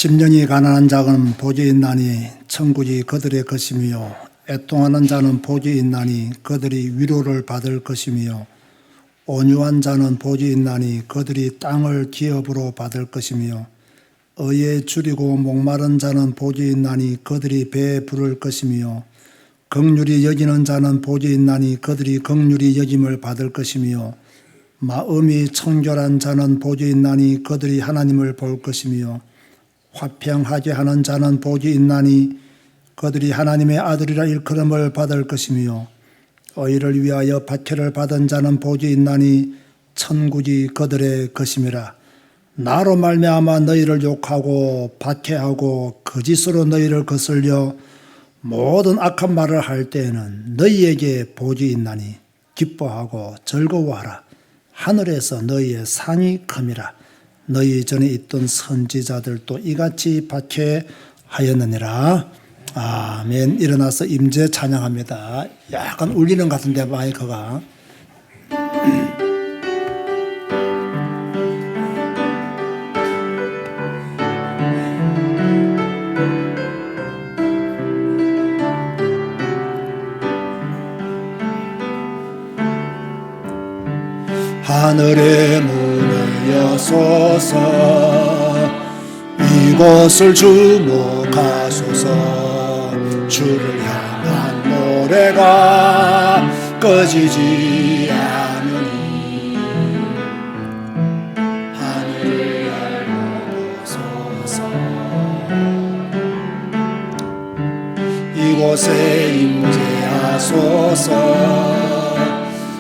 심령이 가난한 자는 복이 있나니 천국이 그들의 것이며 애통하는 자는 복이 있나니 그들이 위로를 받을 것이며 온유한 자는 복이 있나니 그들이 땅을 기업으로 받을 것이며 의에 줄이고 목마른 자는 복이 있나니 그들이 배에 부를 것이며 긍휼히 여기는 자는 복이 있나니 그들이 긍휼히 여김을 받을 것이며 마음이 청결한 자는 복이 있나니 그들이 하나님을 볼 것이며 화평하게 하는 자는 복이 있나니 그들이 하나님의 아들이라 일컬음을 받을 것이며 의를 위하여 박해를 받은 자는 복이 있나니 천국이 그들의 것임이라. 나로 말미암아 너희를 욕하고 박해하고 거짓으로 너희를 거슬려 모든 악한 말을 할 때에는 너희에게 복이 있나니 기뻐하고 즐거워하라. 하늘에서 너희의 상이 큼이라. 너희 전에 있던 선지자들도 이같이 박해하였느니라. 아멘. 일어나서 임재 찬양합니다. 약간 울리는 것 같은데 마이크가. 하늘의 문을 여소서 이곳을 주목하소서. 주를 향한 노래가 꺼지지 않으니 하늘을 열어보소서. 이곳에 임재하소서.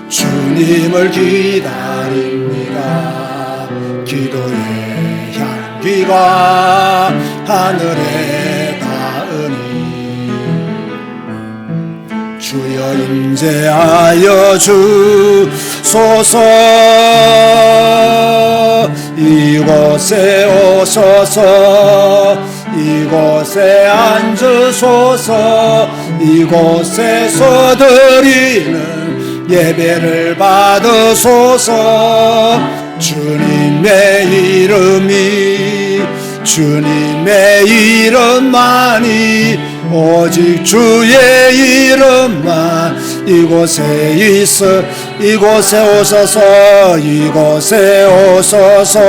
주님을 기다립니다. 기도의 향기가 하늘에 닿으니 주여 임재하여 주소서. 이곳에 오소서. 이곳에 앉으소서. 이곳에서 드리는 예배를 받으소서. 주님의 이름만이 오직 주의 이름만 이곳에 있어. 이곳에 오소서. 이곳에 오소서.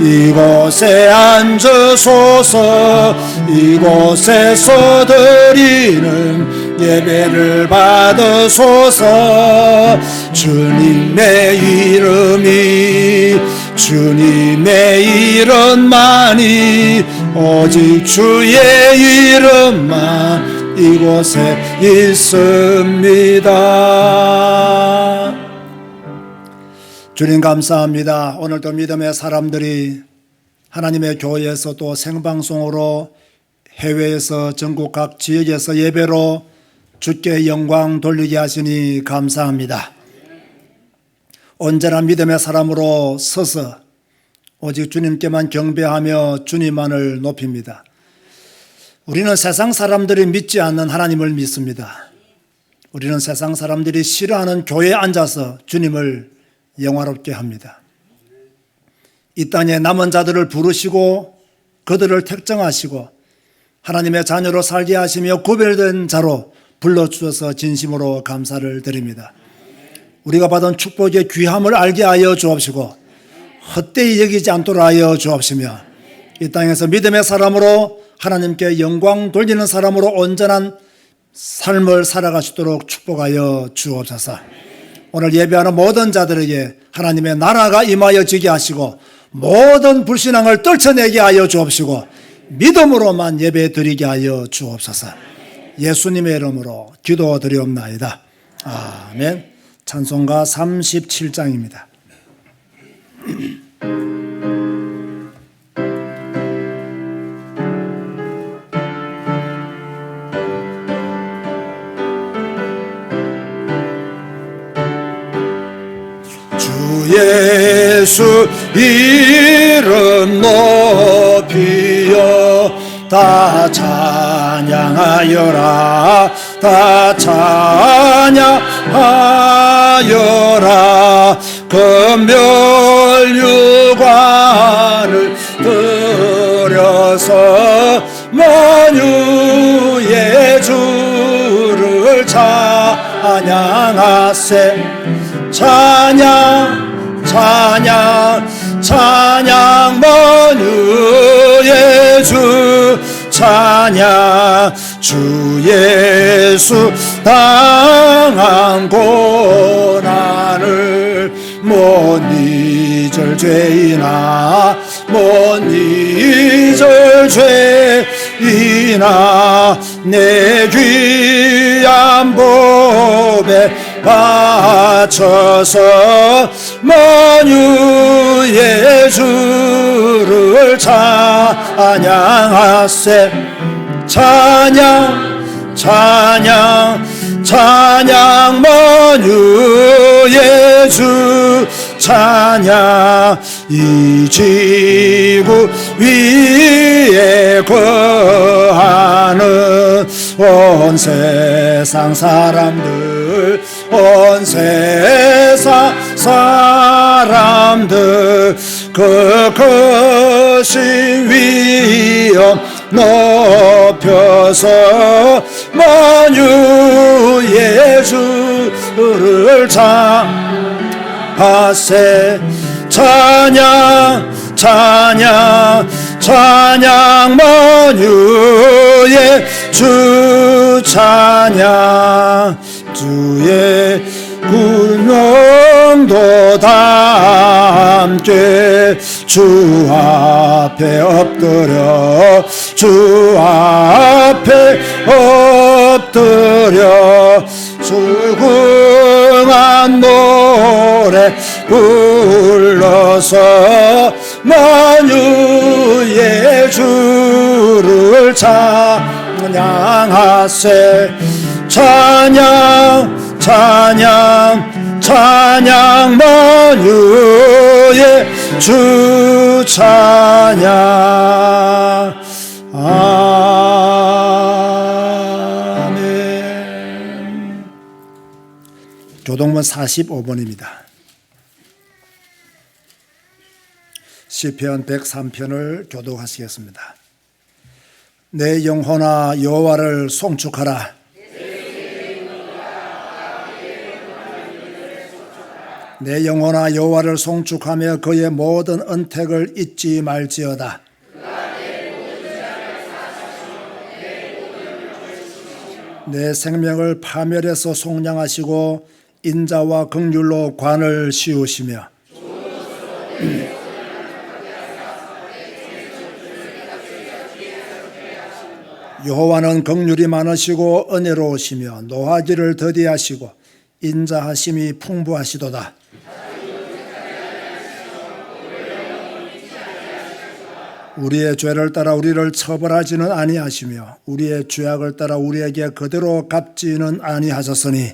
이곳에 앉으소서. 이곳에서 드리는 예배를 받으소서. 주님의 이름만이 오직 주의 이름만 이곳에 있습니다. 주님 감사합니다. 오늘도 믿음의 사람들이 하나님의 교회에서 또 생방송으로 해외에서 전국 각 지역에서 예배로 주께 영광 돌리게 하시니 감사합니다. 언제나 믿음의 사람으로 서서 오직 주님께만 경배하며 주님만을 높입니다. 우리는 세상 사람들이 믿지 않는 하나님을 믿습니다. 우리는 세상 사람들이 싫어하는 교회에 앉아서 주님을 영화롭게 합니다. 이 땅에 남은 자들을 부르시고 그들을 택정하시고 하나님의 자녀로 살게 하시며 구별된 자로 불러주셔서 진심으로 감사를 드립니다. 우리가 받은 축복의 귀함을 알게 하여 주옵시고 헛되이 여기지 않도록 하여 주옵시며 이 땅에서 믿음의 사람으로 하나님께 영광 돌리는 사람으로 온전한 삶을 살아갈 수 있도록 축복하여 주옵소서. 오늘 예배하는 모든 자들에게 하나님의 나라가 임하여 지게 하시고 모든 불신앙을 떨쳐내게 하여 주옵시고 믿음으로만 예배 드리게 하여 주옵소서. 예수님의 이름으로 기도드리옵나이다. 아멘. 찬송가 37장입니다. 주 예수 이름 높이여 다 찬양하여라. 다 찬양하여라. 금멸유관을 드려 주를 찬양하세. 찬양 찬양 찬양 만유의 주 찬양. 주 예수 당한 고난을 못 잊을 죄이나 못 잊을 죄이나 내 귀한 법에 바쳐서 만유의 주를 찬양하세. 찬양 찬양 찬양 만유의 주 찬양. 이 지구 위에 거하는 온 세상 사람들 온 세상 사람들 그 크신 위엄 높여서 만유의 주를 찬양하세. 찬양 찬양 찬양 만유의 주 찬양. 주의 군명도 다 함께 주 앞에 엎드려 주 앞에 엎드려 수궁한 노래 불러서 만유의 주를 찬양하세. 찬양 찬양 찬양 만유의 주 찬양. 아멘. 교동문 45번입니다. 시편 103편을 교독하시겠습니다. 내 영혼아 여호와를 송축하라. 내 영혼아 여호와를 송축하며 그의 모든 은택을 잊지 말지어다. 내 생명을 파멸해서 속량하시고 인자와 긍휼로 관을 씌우시며 여호와는 긍휼이 많으시고 은혜로우시며 노하기를 더디하시고 인자하심이 풍부하시도다. 우리의 죄를 따라 우리를 처벌하지는 아니하시며 우리의 죄악을 따라 우리에게 그대로 갚지는 아니하셨으니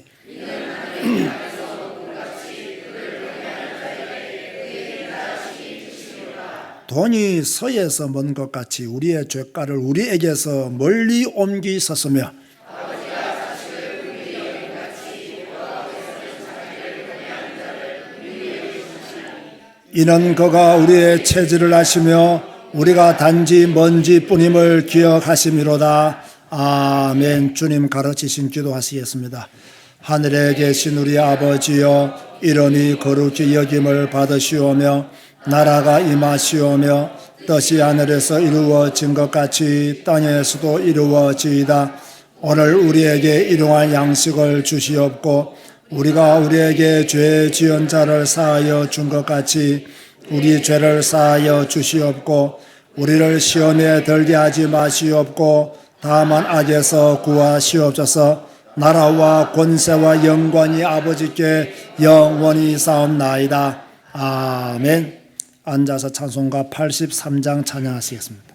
돈이 서에서 먼 것 같이 우리의 죄가를 우리에게서 멀리 옮기셨으며 이는 그가 우리의 체질을 아시며 우리가 단지 먼지뿐임을 기억하심이로다. 아멘. 주님 가르치신 기도하시겠습니다. 하늘에 계신 우리 아버지여, 이름이 거룩히 여김을 받으시오며 나라가 임하시오며 뜻이 하늘에서 이루어진 것 같이 땅에서도 이루어지이다. 오늘 우리에게 일용할 양식을 주시옵고 우리가 우리에게 죄 지은 자를 사하여 준 것 같이 우리 죄를 사하여 주시옵고 우리를 시험에 들게 하지 마시옵고 다만 악에서 구하시옵소서. 나라와 권세와 영광이 아버지께 영원히 사옵나이다. 아멘. 앉아서 찬송가 83장 찬양하시겠습니다.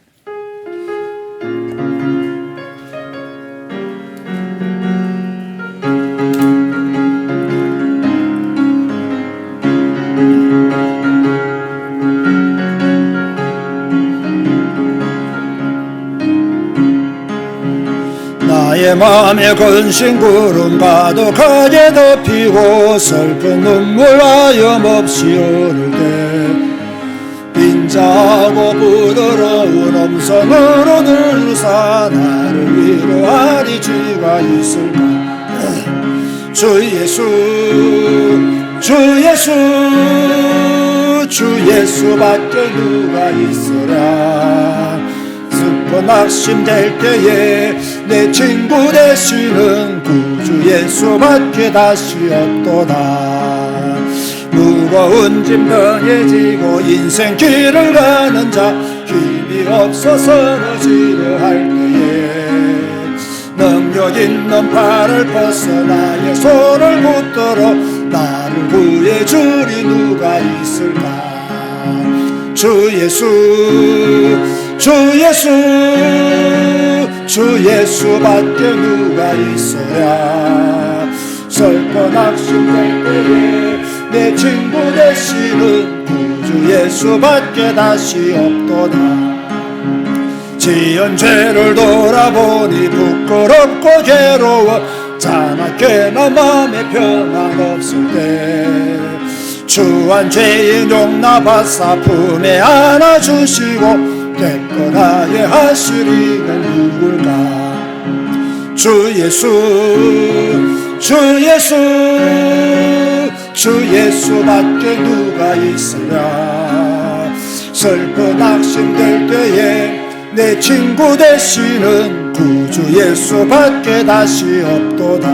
나의 마음에 근심 구름 가득하게 덮이고 슬픈 눈물 하염없이 흐를 때 빈자하고 부드러운 음성으로 늘사 나를 위로하리 주가 있을까. 주 예수 주 예수 주 예수밖에 누가 있으랴. 슬퍼 낙심될 때에 내 친구 되시는 구주 예수밖에 다시 없도다. 무거운 짐덩이 지고 인생 길을 가는 자, 힘이 없어 쓰러지려 할 때에 능력 있는 팔을 뻗어 나의 손을 붙들어 나를 구해주리 누가 있을까. 주 예수 주 예수 주 예수밖에 누가 있으랴. 슬퍼 낙심될 때에 내 친구 되시는 구주 예수밖에 다시 없도다. 지은 죄를 돌아보니 부끄럽고 괴로워 자나깨나 마음에 평안 없을 때 주한 죄인 용납하사 품에 안아주시고 깨끗하게 하시리는 누굴까. 주 예수 주 예수 주 예수밖에 누가 있으랴. 슬퍼 낙심될 때에 내 친구 되시는 구주 예수밖에 다시 없도다.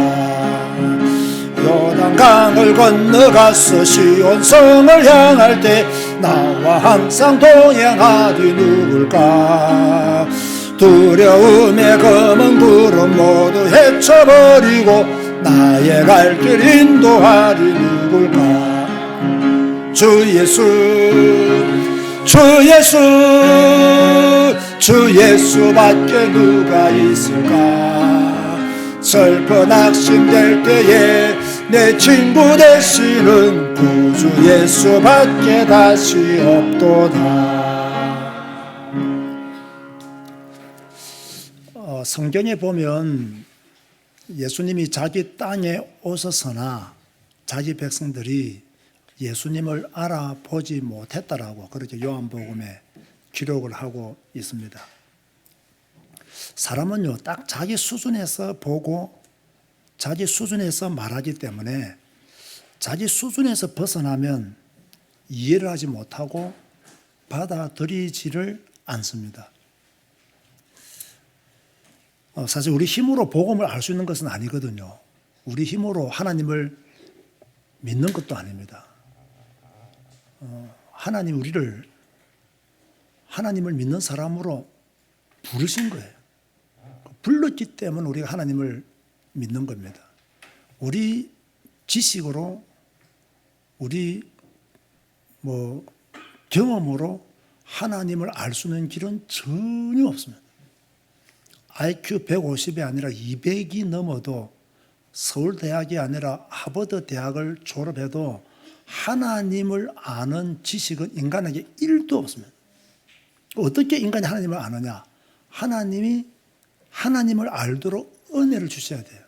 요단강을 건너가서 시온성을 향할 때 나와 항상 동행하리 누굴까. 두려움의 검은 구름 모두 헤쳐버리고 나의 갈 길 인도하리 누굴까. 주 예수 주 예수 주 예수밖에 누가 있을까. 슬퍼 낙심될 때에 내 친구 되시는 구주 예수밖에 다시 없도다. 성경에 보면 예수님이 자기 땅에 오셔서나 자기 백성들이 예수님을 알아보지 못했다라고 그렇게 요한복음에 기록을 하고 있습니다. 사람은요, 딱 자기 수준에서 보고 자기 수준에서 말하기 때문에 자기 수준에서 벗어나면 이해를 하지 못하고 받아들이지를 않습니다. 사실 우리 힘으로 복음을 알 수 있는 것은 아니거든요. 우리 힘으로 하나님을 믿는 것도 아닙니다. 하나님 우리를 하나님을 믿는 사람으로 부르신 거예요. 불렀기 때문에 우리가 하나님을 믿는 겁니다. 우리 지식으로 우리 경험으로 하나님을 알 수 있는 길은 전혀 없습니다. IQ 150이 아니라 200이 넘어도 서울대학이 아니라 하버드 대학을 졸업해도 하나님을 아는 지식은 인간에게 1도 없습니다. 어떻게 인간이 하나님을 아느냐? 하나님이 하나님을 알도록 은혜를 주셔야 돼요.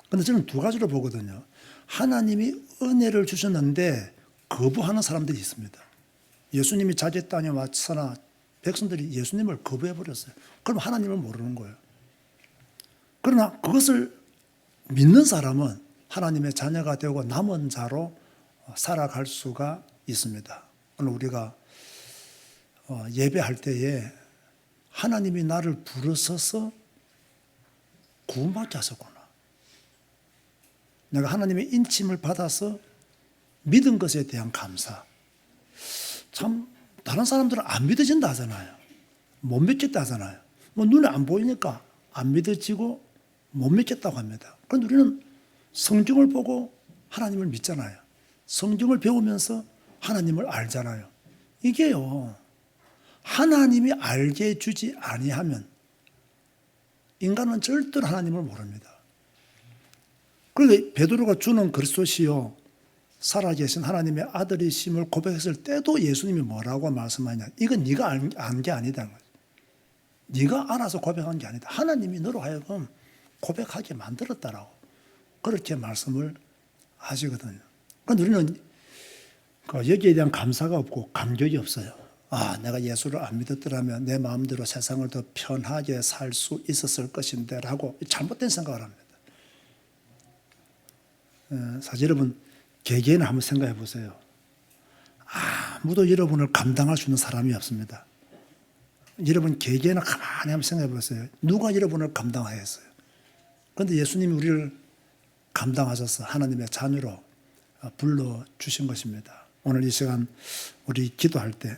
그런데 저는 두 가지로 보거든요. 하나님이 은혜를 주셨는데 거부하는 사람들이 있습니다. 예수님이 자기 땅에 왔으나 백성들이 예수님을 거부해버렸어요. 그럼 하나님을 모르는 거예요. 그러나 그것을 믿는 사람은 하나님의 자녀가 되고 남은 자로 살아갈 수가 있습니다. 오늘 우리가 예배할 때에 하나님이 나를 부르셔서 구원받게 하셨구나. 내가 하나님의 인침을 받아서 믿은 것에 대한 감사. 참 다른 사람들은 안 믿어진다 하잖아요. 못 믿겠다 하잖아요. 눈에 안 보이니까 안 믿어지고 못 믿겠다고 합니다. 그런데 우리는 성경을 보고 하나님을 믿잖아요. 성경을 배우면서 하나님을 알잖아요. 이게요, 하나님이 알게 해주지 아니하면 인간은 절대로 하나님을 모릅니다. 그런데 베드로가 주는 그리스도시요 살아계신 하나님의 아들이심을 고백했을 때도 예수님이 뭐라고 말씀하냐? 이건 네가 안 게 아니다. 네가 알아서 고백한 게 아니다. 하나님이 너로 하여금 고백하게 만들었다라고 그렇게 말씀을 하시거든요. 그런데 우리는 여기에 대한 감사가 없고 감격이 없어요. 내가 예수를 안 믿었더라면 내 마음대로 세상을 더 편하게 살 수 있었을 것인데 라고 잘못된 생각을 합니다. 사실 여러분 개개인 한번 생각해 보세요. 아무도 여러분을 감당할 수 있는 사람이 없습니다. 여러분 개개인은 가만히 한번 생각해 보세요. 누가 여러분을 감당하겠어요? 그런데 예수님이 우리를 감당하셔서 하나님의 자녀로 불러주신 것입니다. 오늘 이 시간 우리 기도할 때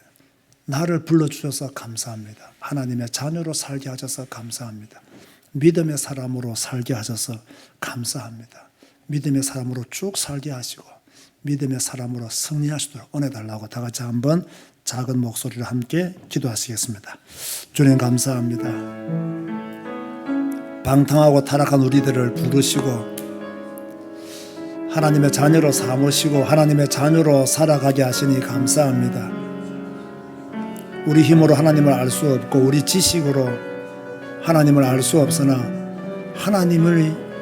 나를 불러주셔서 감사합니다. 하나님의 자녀로 살게 하셔서 감사합니다. 믿음의 사람으로 살게 하셔서 감사합니다. 믿음의 사람으로 쭉 살게 하시고 믿음의 사람으로 승리하시도록 은혜 달라고 다 같이 한번 작은 목소리로 함께 기도하시겠습니다. 주님 감사합니다. 방탕하고 타락한 우리들을 부르시고 하나님의 자녀로 삼으시고 하나님의 자녀로 살아가게 하시니 감사합니다. 우리 힘으로 하나님을 알 수 없고 우리 지식으로 하나님을 알 수 없으나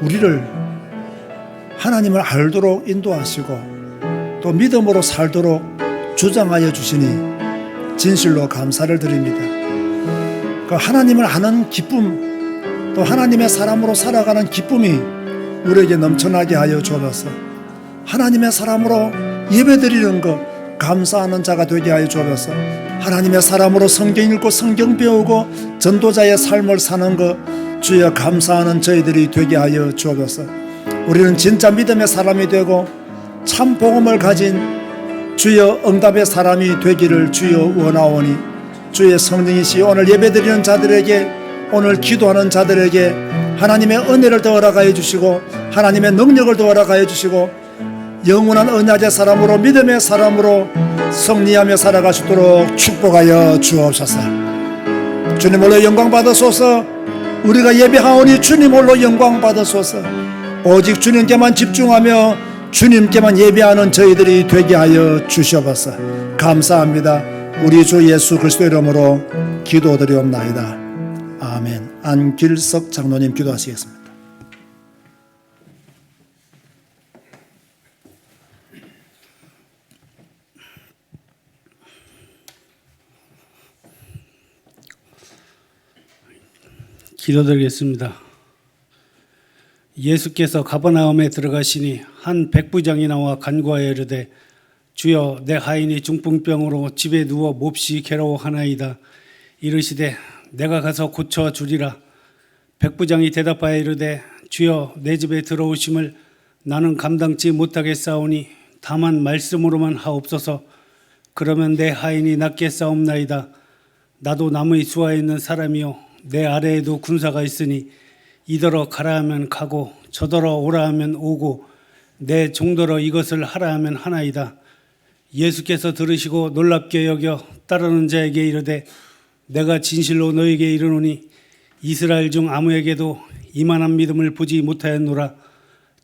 우리를 하나님을 알도록 인도하시고 또 믿음으로 살도록 주장하여 주시니 진실로 감사를 드립니다. 그 하나님을 아는 기쁨 또 하나님의 사람으로 살아가는 기쁨이 우리에게 넘쳐나게 하여 주옵소서. 하나님의 사람으로 예배드리는 것 감사하는 자가 되게 하여 주옵소서. 하나님의 사람으로 성경 읽고 성경 배우고 전도자의 삶을 사는 것 주여 감사하는 저희들이 되게 하여 주옵소서. 우리는 진짜 믿음의 사람이 되고 참 복음을 가진 주여 응답의 사람이 되기를 주여 원하오니 주의 성령이시 오늘 예배드리는 자들에게 오늘 기도하는 자들에게 하나님의 은혜를 더 허락하여 주시고 하나님의 능력을 더 허락하여 주시고 영원한 언약의 사람으로 믿음의 사람으로 승리하며 살아가시도록 축복하여 주옵소서. 주님 홀로 영광 받으소서. 우리가 예배하오니 주님 홀로 영광 받으소서. 오직 주님께만 집중하며 주님께만 예배하는 저희들이 되게 하여 주시옵소서. 감사합니다. 우리 주 예수 그리스도의 이름으로 기도드리옵나이다. 아멘. 안길석 장로님 기도하시겠습니다. 기도드리겠습니다. 예수께서 가버나움에 들어가시니 한 백부장이 나와 간구하여 이르되 주여 내 하인이 중풍병으로 집에 누워 몹시 괴로워하나이다. 이르시되 내가 가서 고쳐 주리라. 백부장이 대답하여 이르되 주여 내 집에 들어오심을 나는 감당치 못하겠사오니 다만 말씀으로만 하옵소서. 그러면 내 하인이 낫겠사옵나이다. 나도 남의 수하에 있는 사람이요 내 아래에도 군사가 있으니 이더러 가라 하면 가고 저더러 오라 하면 오고 내 종더러 이것을 하라 하면 하나이다. 예수께서 들으시고 놀랍게 여겨 따르는 자에게 이르되 내가 진실로 너에게 이르노니 이스라엘 중 아무에게도 이만한 믿음을 보지 못하였노라.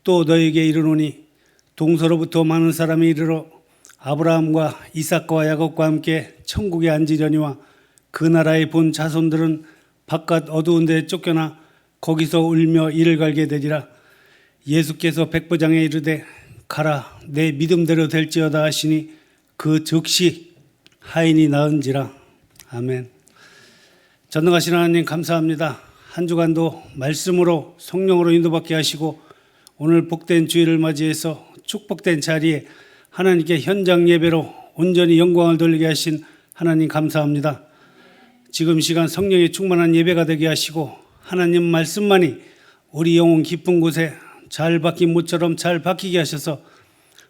또 너에게 이르노니 동서로부터 많은 사람이 이르러 아브라함과 이삭과 야곱과 함께 천국에 앉으려니와 그 나라에 본 자손들은 바깥 어두운 데에 쫓겨나 거기서 울며 이를 갈게 되리라. 예수께서 백부장에 이르되 가라 내 믿음대로 될지어다 하시니 그 즉시 하인이 나은지라. 아멘. 전능하신 하나님 감사합니다. 한 주간도 말씀으로 성령으로 인도받게 하시고 오늘 복된 주일을 맞이해서 축복된 자리에 하나님께 현장 예배로 온전히 영광을 돌리게 하신 하나님 감사합니다. 지금 시간 성령의 충만한 예배가 되게 하시고 하나님 말씀만이 우리 영혼 깊은 곳에 잘 박힌 못처럼 잘 박히게 하셔서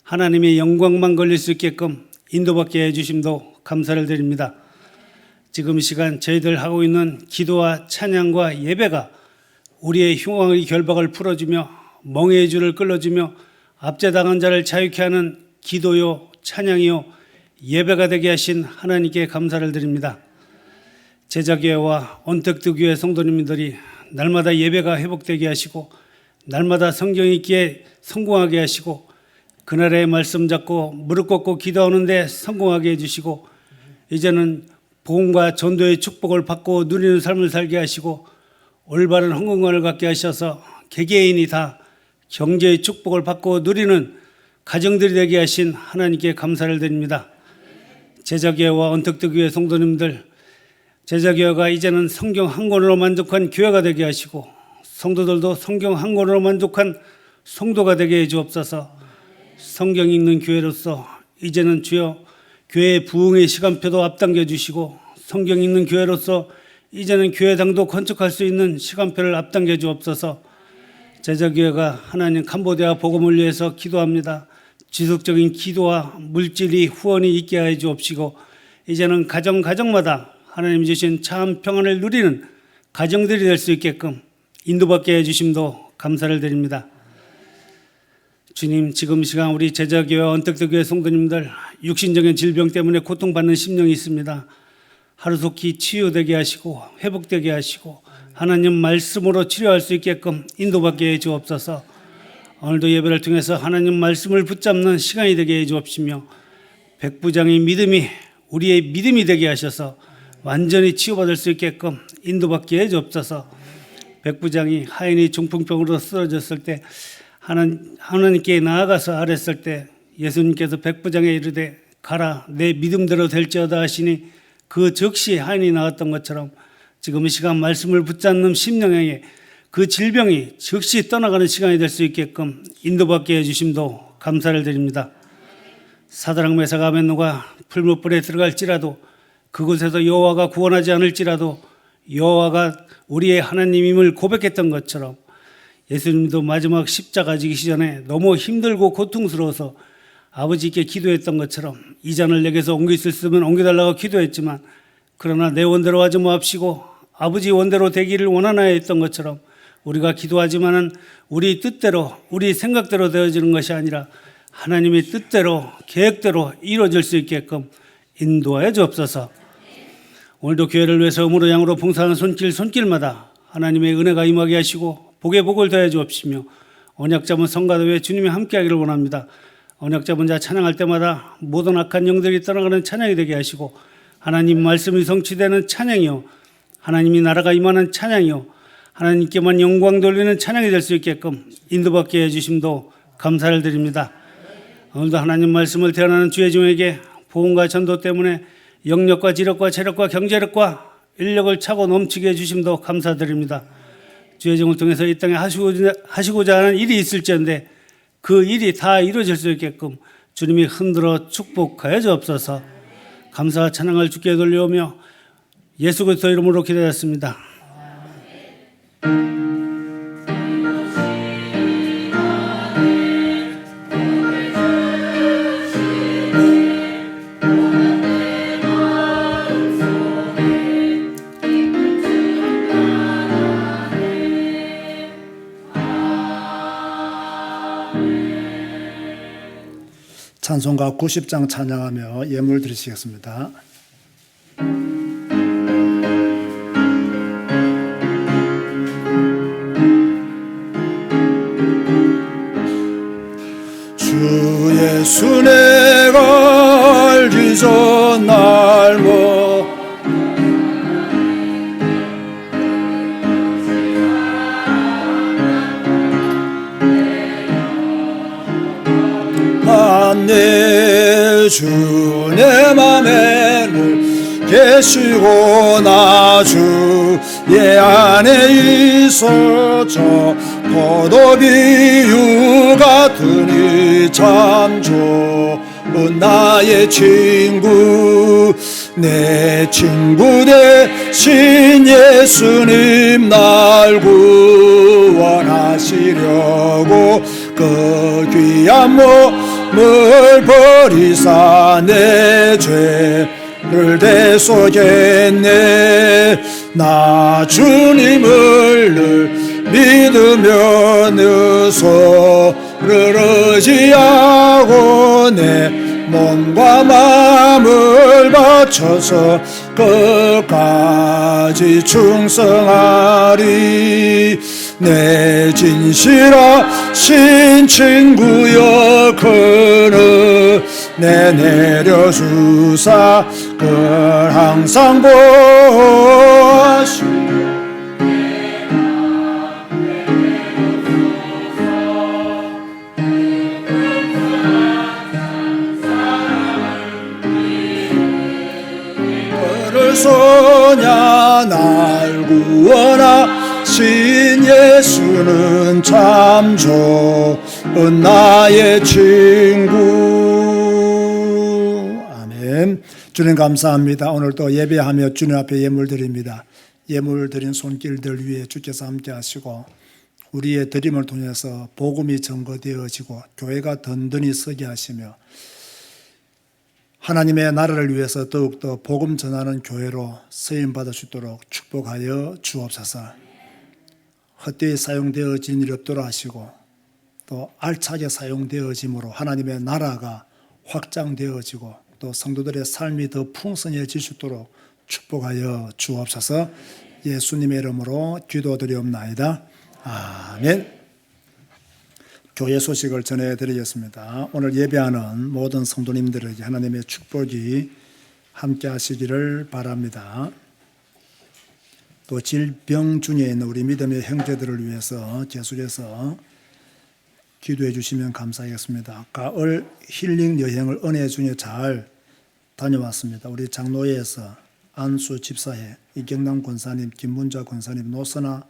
하나님의 영광만 걸릴 수 있게끔 인도받게 해주심도 감사를 드립니다. 지금 시간 저희들 하고 있는 기도와 찬양과 예배가 우리의 흉악의 결박을 풀어주며 멍에의 줄을 끌어주며 압제당한 자를 자유케 하는 기도요 찬양이요 예배가 되게 하신 하나님께 감사를 드립니다. 제자교회와 언택트교회 성도님들이 날마다 예배가 회복되게 하시고 날마다 성경 읽기에 성공하게 하시고 그날의 말씀 잡고 무릎 꿇고 기도하는데 성공하게 해주시고 이제는 복음과 전도의 축복을 받고 누리는 삶을 살게 하시고 올바른 헌금관을 갖게 하셔서 개개인이 다 경제의 축복을 받고 누리는 가정들이 되게 하신 하나님께 감사를 드립니다. 제자교회와 언택트교회 성도님들 제자교회가 이제는 성경 한 권으로 만족한 교회가 되게 하시고 성도들도 성경 한 권으로 만족한 성도가 되게 해 주옵소서. 성경 읽는 교회로서 이제는 주여 교회 부흥의 시간표도 앞당겨 주시고, 성경 읽는 교회로서 이제는 교회당도 건축할 수 있는 시간표를 앞당겨 주옵소서. 제자교회가 하나님 캄보디아 복음을 위해서 기도합니다. 지속적인 기도와 물질이 후원이 있게 해 주옵시고, 이제는 가정마다 하나님 주신 참 평안을 누리는 가정들이 될 수 있게끔 인도받게 해주심도 감사를 드립니다. 주님, 지금 이 시간 우리 제자교회와 언택트교회 성도님들 육신적인 질병 때문에 고통받는 심령이 있습니다. 하루속히 치유되게 하시고 회복되게 하시고 하나님 말씀으로 치료할 수 있게끔 인도받게 해 주옵소서. 오늘도 예배를 통해서 하나님 말씀을 붙잡는 시간이 되게 해 주옵시며, 백부장의 믿음이 우리의 믿음이 되게 하셔서 완전히 치유받을 수 있게끔 인도받게 해 주옵소서. 백부장이 하인이 중풍병으로 쓰러졌을 때 하나님께 나아가서 아랬을 때 예수님께서 백부장에 이르되 가라 내 믿음대로 될지어다 하시니 그 즉시 하인이 나았던 것처럼, 지금 이 시간 말씀을 붙잡는 심령에게 그 질병이 즉시 떠나가는 시간이 될 수 있게끔 인도받게 해주심도 감사를 드립니다. 사드락 메삭 아벤노가 풀무불에 들어갈지라도 그곳에서 여호와가 구원하지 않을지라도 여호와가 우리의 하나님임을 고백했던 것처럼, 예수님도 마지막 십자가 지기 전에 너무 힘들고 고통스러워서 아버지께 기도했던 것처럼 이 잔을 내게서 옮길 수 있으면 옮겨달라고 기도했지만, 그러나 내 원대로 하지 마옵시고 아버지 원대로 되기를 원하나요 했던 것처럼, 우리가 기도하지만은 우리 뜻대로 우리 생각대로 되어지는 것이 아니라 하나님의 뜻대로 계획대로 이루어질 수 있게끔 인도하여 주옵소서. 오늘도 교회를 위해서 음으로 양으로 봉사하는 손길마다 하나님의 은혜가 임하게 하시고 복의 복을 더해 주옵시며, 언약잡은 성가대회 주님이 함께하기를 원합니다. 언약잡은 자 찬양할 때마다 모든 악한 영들이 떠나가는 찬양이 되게 하시고, 하나님 말씀이 성취되는 찬양이요 하나님이 나라가 임하는 찬양이요 하나님께만 영광 돌리는 찬양이 될 수 있게끔 인도받게 해주심도 감사를 드립니다. 오늘도 하나님 말씀을 대언하는 주의 종에게 보험과 전도 때문에 영력과 지력과 체력과 경제력과 인력을 차고 넘치게 해주심도 감사드립니다. 주의 종을 통해서 이 땅에 하시고자 하는 일이 있을지언데 그 일이 다 이루어질 수 있게끔 주님이 흔들어 축복하여 주옵소서. 감사와 찬양을 주께 돌려오며 예수 그리스도 이름으로 기도했습니다. 찬송가 90장 찬양하며 예물 드리시겠습니다. 주 예수 내가 알기 전 알고 내 주 내 맘에 늘 계시고 나 주의 안에 있어져 포도비유 같으니 참 좋은 나의 친구, 내 친구 대신 예수님 날 구원하시려고 그 귀한 몸을 버리사 내 죄를 대속했네. 나 주님을 늘 믿으며 늘 서를 의지하고 내 몸과 마음을 바쳐서 끝까지 충성하리. 내 진실하신 친구여 그는 내 내려주사 그를 항상 보시오. 그를 소냐 날 구원하신 예수는 참 좋은 나의 친구. 아멘. 주님 감사합니다. 오늘 또 예배하며 주님 앞에 예물 드립니다. 예물 드린 손길들 위에 주께서 함께 하시고 우리의 드림을 통해서 복음이 증거되어지고 교회가 든든히 서게 하시며 하나님의 나라를 위해서 더욱더 복음 전하는 교회로 쓰임받을 수 있도록 축복하여 주옵소서. 헛되이 사용되어진 일이 없도록 하시고 또 알차게 사용되어짐으로 하나님의 나라가 확장되어지고 또 성도들의 삶이 더 풍성해질 수 있도록 축복하여 주옵소서. 예수님의 이름으로 기도드리옵나이다. 아멘. 교회 소식을 전해드리겠습니다. 오늘 예배하는 모든 성도님들에게 하나님의 축복이 함께 하시기를 바랍니다. 또 질병 중에 있는 우리 믿음의 형제들을 위해서 계속해서 기도해 주시면 감사하겠습니다. 가을 힐링 여행을 은혜 중에 잘 다녀왔습니다. 우리 장로회에서 안수 집사회, 이경남 권사님, 김문자 권사님, 노선아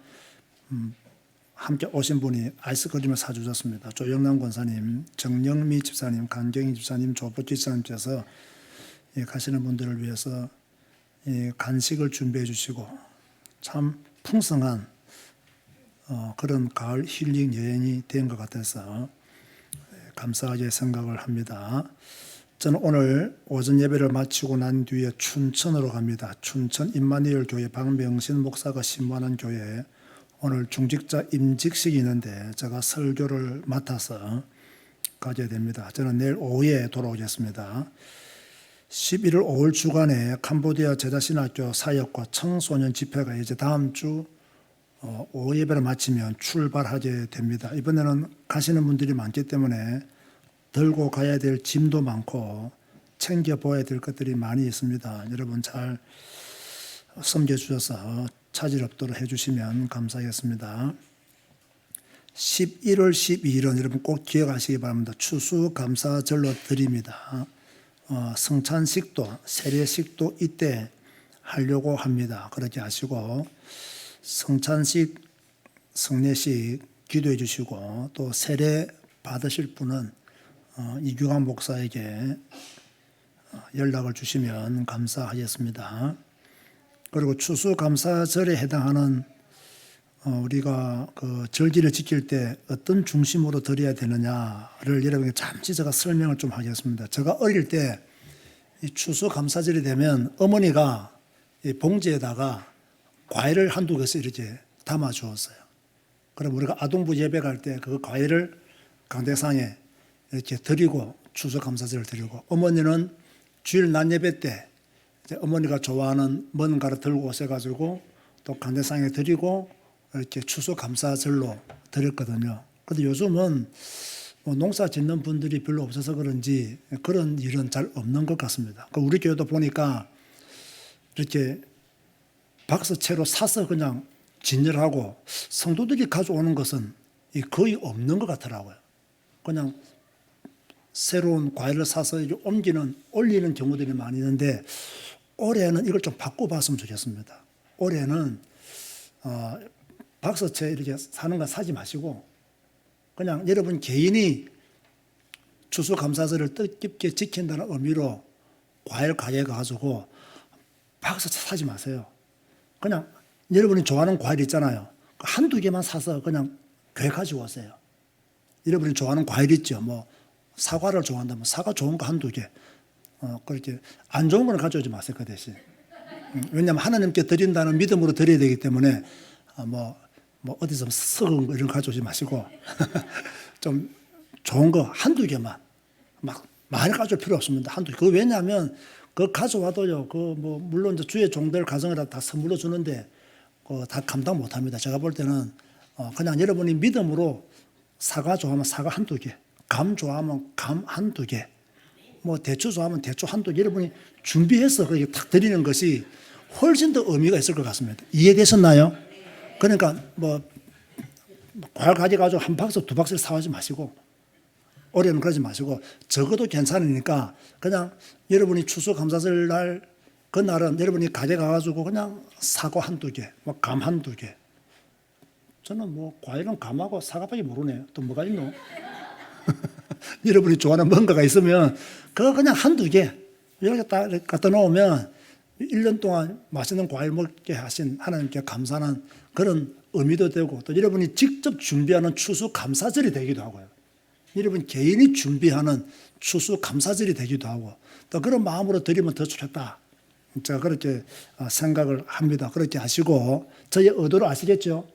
함께 오신 분이 아이스크림을 사주셨습니다. 조영남 권사님, 정영미 집사님, 강경희 집사님, 조보치 집사님께서 가시는 분들을 위해서 간식을 준비해 주시고 참 풍성한 그런 가을 힐링 여행이 된 것 같아서 감사하게 생각을 합니다. 저는 오늘 오전 예배를 마치고 난 뒤에 춘천으로 갑니다. 춘천 임마누엘 교회 박명신 목사가 신부하는 교회에 오늘 중직자 임직식이 있는데 제가 설교를 맡아서 가게 됩니다. 저는 내일 오후에 돌아오겠습니다. 11월 5일 주간에 캄보디아 제자신학교 사역과 청소년 집회가 이제 다음 주 오후 예배를 마치면 출발하게 됩니다. 이번에는 가시는 분들이 많기 때문에 들고 가야 될 짐도 많고 챙겨보아야 될 것들이 많이 있습니다. 여러분 잘 섬겨주셔서 차질 없도록 해주시면 감사하겠습니다. 11월 12일은 여러분 꼭 기억하시기 바랍니다. 추수감사절로 드립니다. 성찬식도 세례식도 이때 하려고 합니다. 그렇게 하시고 성찬식, 성례식 기도해 주시고 또 세례 받으실 분은 이규환 목사에게 연락을 주시면 감사하겠습니다. 그리고 추수감사절에 해당하는 우리가 그 절기를 지킬 때 어떤 중심으로 드려야 되느냐를 여러분께 잠시 제가 설명을 좀 하겠습니다. 제가 어릴 때 이 추수감사절이 되면 어머니가 이 봉지에다가 과일을 한두 개씩 이렇게 담아 주었어요. 그럼 우리가 아동부 예배 갈 때 그 과일을 강대상에 이렇게 드리고 추수감사절을 드리고 어머니는 주일 낮 예배 때 이제 어머니가 좋아하는 뭔가를 들고 오셔가지고 또 강대상에 드리고 이렇게 추수감사절로 드렸거든요. 그런데 요즘은 뭐 농사 짓는 분들이 별로 없어서 그런지 그런 일은 잘 없는 것 같습니다. 우리 교회도 보니까 이렇게 박스채로 사서 그냥 진열하고 성도들이 가져오는 것은 거의 없는 것 같더라고요. 그냥 새로운 과일을 사서 올리는 경우들이 많이 있는데 올해는 이걸 좀 바꿔봤으면 좋겠습니다. 올해는 박스채 이렇게 사는 거 사지 마시고 그냥 여러분 개인이 추수감사절을 뜻깊게 지킨다는 의미로 과일 가게 가지고 박스채 사지 마세요. 그냥 여러분이 좋아하는 과일 있잖아요. 한두 개만 사서 그냥 교회 가지고 오세요. 여러분이 좋아하는 과일 있죠. 뭐 사과를 좋아한다면 사과 좋은 거 한두 개. 그렇게 안 좋은 거는 가져오지 마세요. 그 대신. 왜냐하면 하나님께 드린다는 믿음으로 드려야 되기 때문에 뭐 어디서 썩은 거 이런 거 가져오지 마시고 좀 좋은 거 한두 개만 막 많이 가져올 필요 없습니다. 한두 개. 왜냐하면 그거 가져와도요. 물론 이제 주의 종들 가정에다 다 선물로 주는데 다 감당 못 합니다. 제가 볼 때는 그냥 여러분이 믿음으로 사과 좋아하면 사과 한두 개, 감 좋아하면 감 한두 개, 뭐 대추 좋아하면 대추 한두 개 여러분이 준비해서 그렇게 탁 드리는 것이 훨씬 더 의미가 있을 것 같습니다. 이해되셨나요? 그러니까 과일 가져가지고 한 박스 두 박스를 사오지 마시고 올해는 그러지 마시고 적어도 괜찮으니까 그냥 여러분이 추수감사절 날 그날은 여러분이 가져가가지고 그냥 사과 한두 개, 감 한두 개 저는 뭐 과일은 감하고 사과밖에 모르네요. 또 뭐가 있노? 여러분이 좋아하는 뭔가가 있으면 그거 그냥 한두 개 이렇게 딱 갖다 놓으면 1년 동안 맛있는 과일 먹게 하신 하나님께 감사하는 그런 의미도 되고, 또 여러분이 직접 준비하는 추수 감사절이 되기도 하고요. 여러분 개인이 준비하는 추수 감사절이 되기도 하고, 또 그런 마음으로 드리면 더 좋겠다. 제가 그렇게 생각을 합니다. 그렇게 하시고, 저의 의도를 아시겠죠?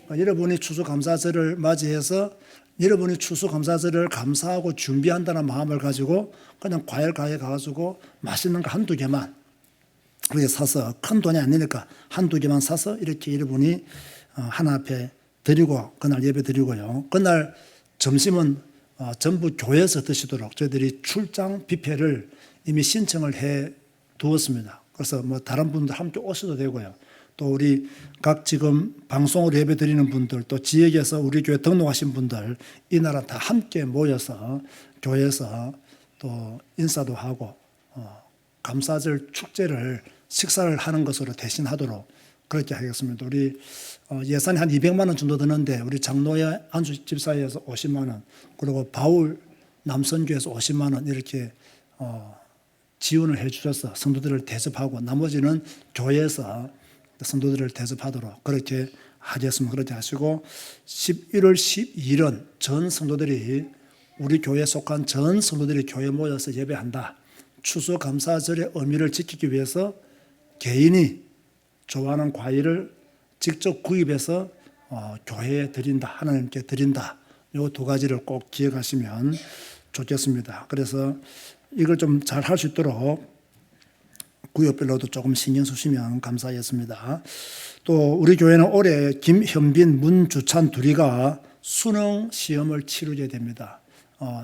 여러분이 추수 감사절을 맞이해서 여러분이 추수 감사절을 감사하고 준비한다는 마음을 가지고 그냥 과일 가게 가가지고 맛있는 거 한두 개만 그렇게 사서, 큰 돈이 아니니까 한두 개만 사서 이렇게 여러분이 하나 앞에 드리고 그날 예배 드리고요. 그날 점심은 전부 교회에서 드시도록 저희들이 출장 뷔페를 이미 신청을 해 두었습니다. 그래서 뭐 다른 분들 함께 오셔도 되고요. 또 우리 각 지금 방송으로 예배 드리는 분들, 또 지역에서 우리 교회 등록하신 분들, 이 나라 다 함께 모여서 교회에서 또 인사도 하고 감사절 축제를 식사를 하는 것으로 대신하도록 그렇게 하겠습니다. 우리 예산이 한 200만 원 정도 드는데 우리 장로회 안수 집사회에서 50만 원, 그리고 바울 남선교에서 50만 원 이렇게 지원을 해 주셔서 성도들을 대접하고, 나머지는 교회에서 성도들을 대접하도록 그렇게 하겠습니다. 그렇게 하시고 11월 12일은 전 성도들이, 우리 교회에 속한 전 성도들이 교회에 모여서 예배한다. 추수감사절의 의미를 지키기 위해서 개인이 좋아하는 과일을 직접 구입해서 교회에 드린다, 하나님께 드린다. 이 두 가지를 꼭 기억하시면 좋겠습니다. 그래서 이걸 좀 잘 할 수 있도록 구역별로도 조금 신경 쓰시면 감사하겠습니다. 또 우리 교회는 올해 김현빈, 문주찬 둘이가 수능 시험을 치르게 됩니다.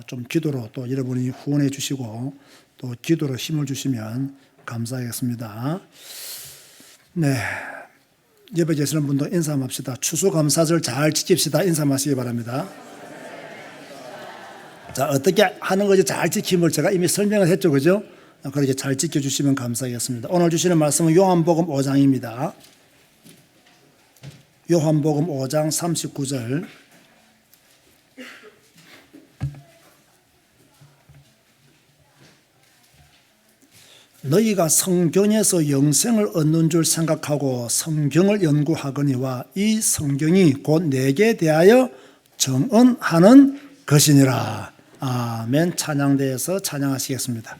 좀 기도로 또 여러분이 후원해 주시고 또 기도로 힘을 주시면 감사하겠습니다. 네, 예배 계시는 분도 인사합시다. 추수감사절 잘 지킵시다. 인사하시기 바랍니다. 자, 어떻게 하는 것이 잘 지킴을 제가 이미 설명을 했죠, 그죠? 그렇게 잘 지켜주시면 감사하겠습니다. 오늘 주시는 말씀은 요한복음 5장입니다. 요한복음 5장 39절. 너희가 성경에서 영생을 얻는 줄 생각하고 성경을 연구하거니와 이 성경이 곧 내게 대하여 정언하는 것이니라. 아멘. 찬양대에서 찬양하시겠습니다.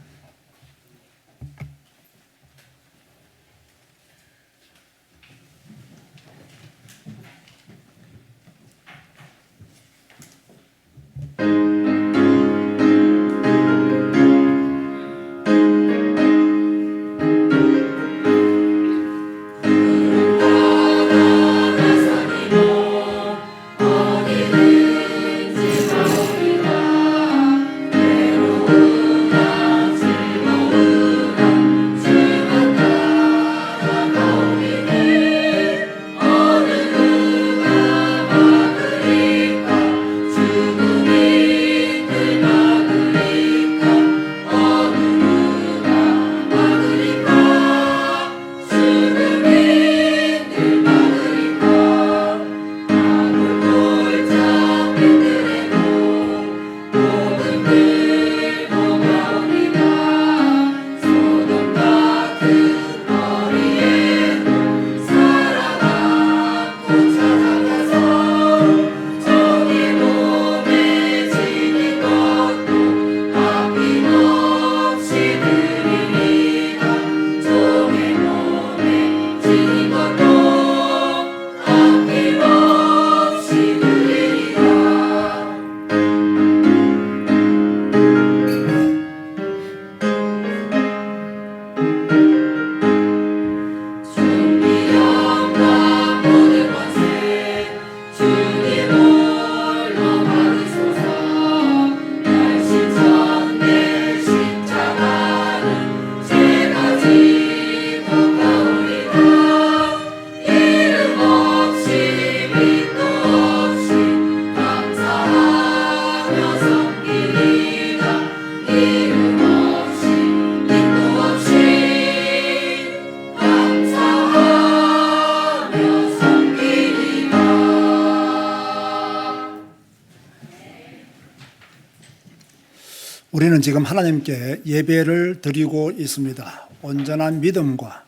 우리는 지금 하나님께 예배를 드리고 있습니다. 온전한 믿음과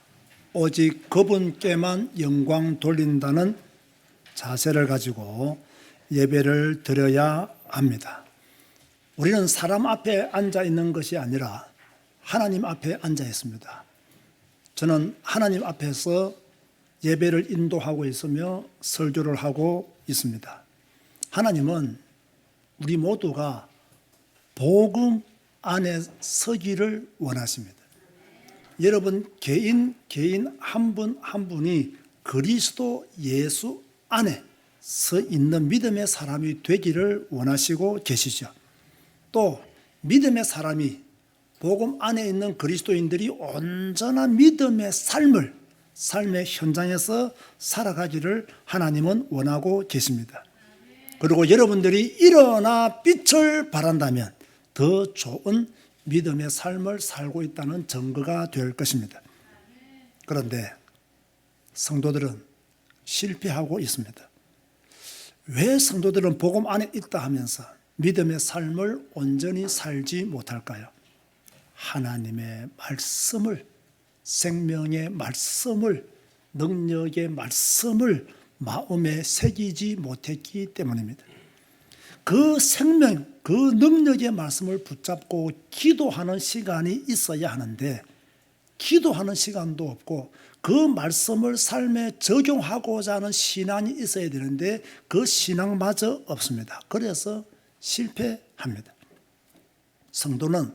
오직 그분께만 영광 돌린다는 자세를 가지고 예배를 드려야 합니다. 우리는 사람 앞에 앉아 있는 것이 아니라 하나님 앞에 앉아 있습니다. 저는 하나님 앞에서 예배를 인도하고 있으며 설교를 하고 있습니다. 하나님은 우리 모두가 복음 안에 서기를 원하십니다. 여러분 개인 한 분 한 분이 그리스도 예수 안에 서 있는 믿음의 사람이 되기를 원하시고 계시죠. 또 믿음의 사람이 복음 안에 있는 그리스도인들이 온전한 믿음의 삶의 현장에서 살아가기를 하나님은 원하고 계십니다. 그리고 여러분들이 일어나 빛을 발한다면 더 좋은 믿음의 삶을 살고 있다는 증거가 될 것입니다. 그런데 성도들은 실패하고 있습니다. 왜 성도들은 복음 안에 있다 하면서 믿음의 삶을 온전히 살지 못할까요? 하나님의 말씀을, 생명의 말씀을, 능력의 말씀을 마음에 새기지 못했기 때문입니다. 그 생명, 그 능력의 말씀을 붙잡고 기도하는 시간이 있어야 하는데 기도하는 시간도 없고 그 말씀을 삶에 적용하고자 하는 신앙이 있어야 되는데 그 신앙마저 없습니다. 그래서 실패합니다. 성도는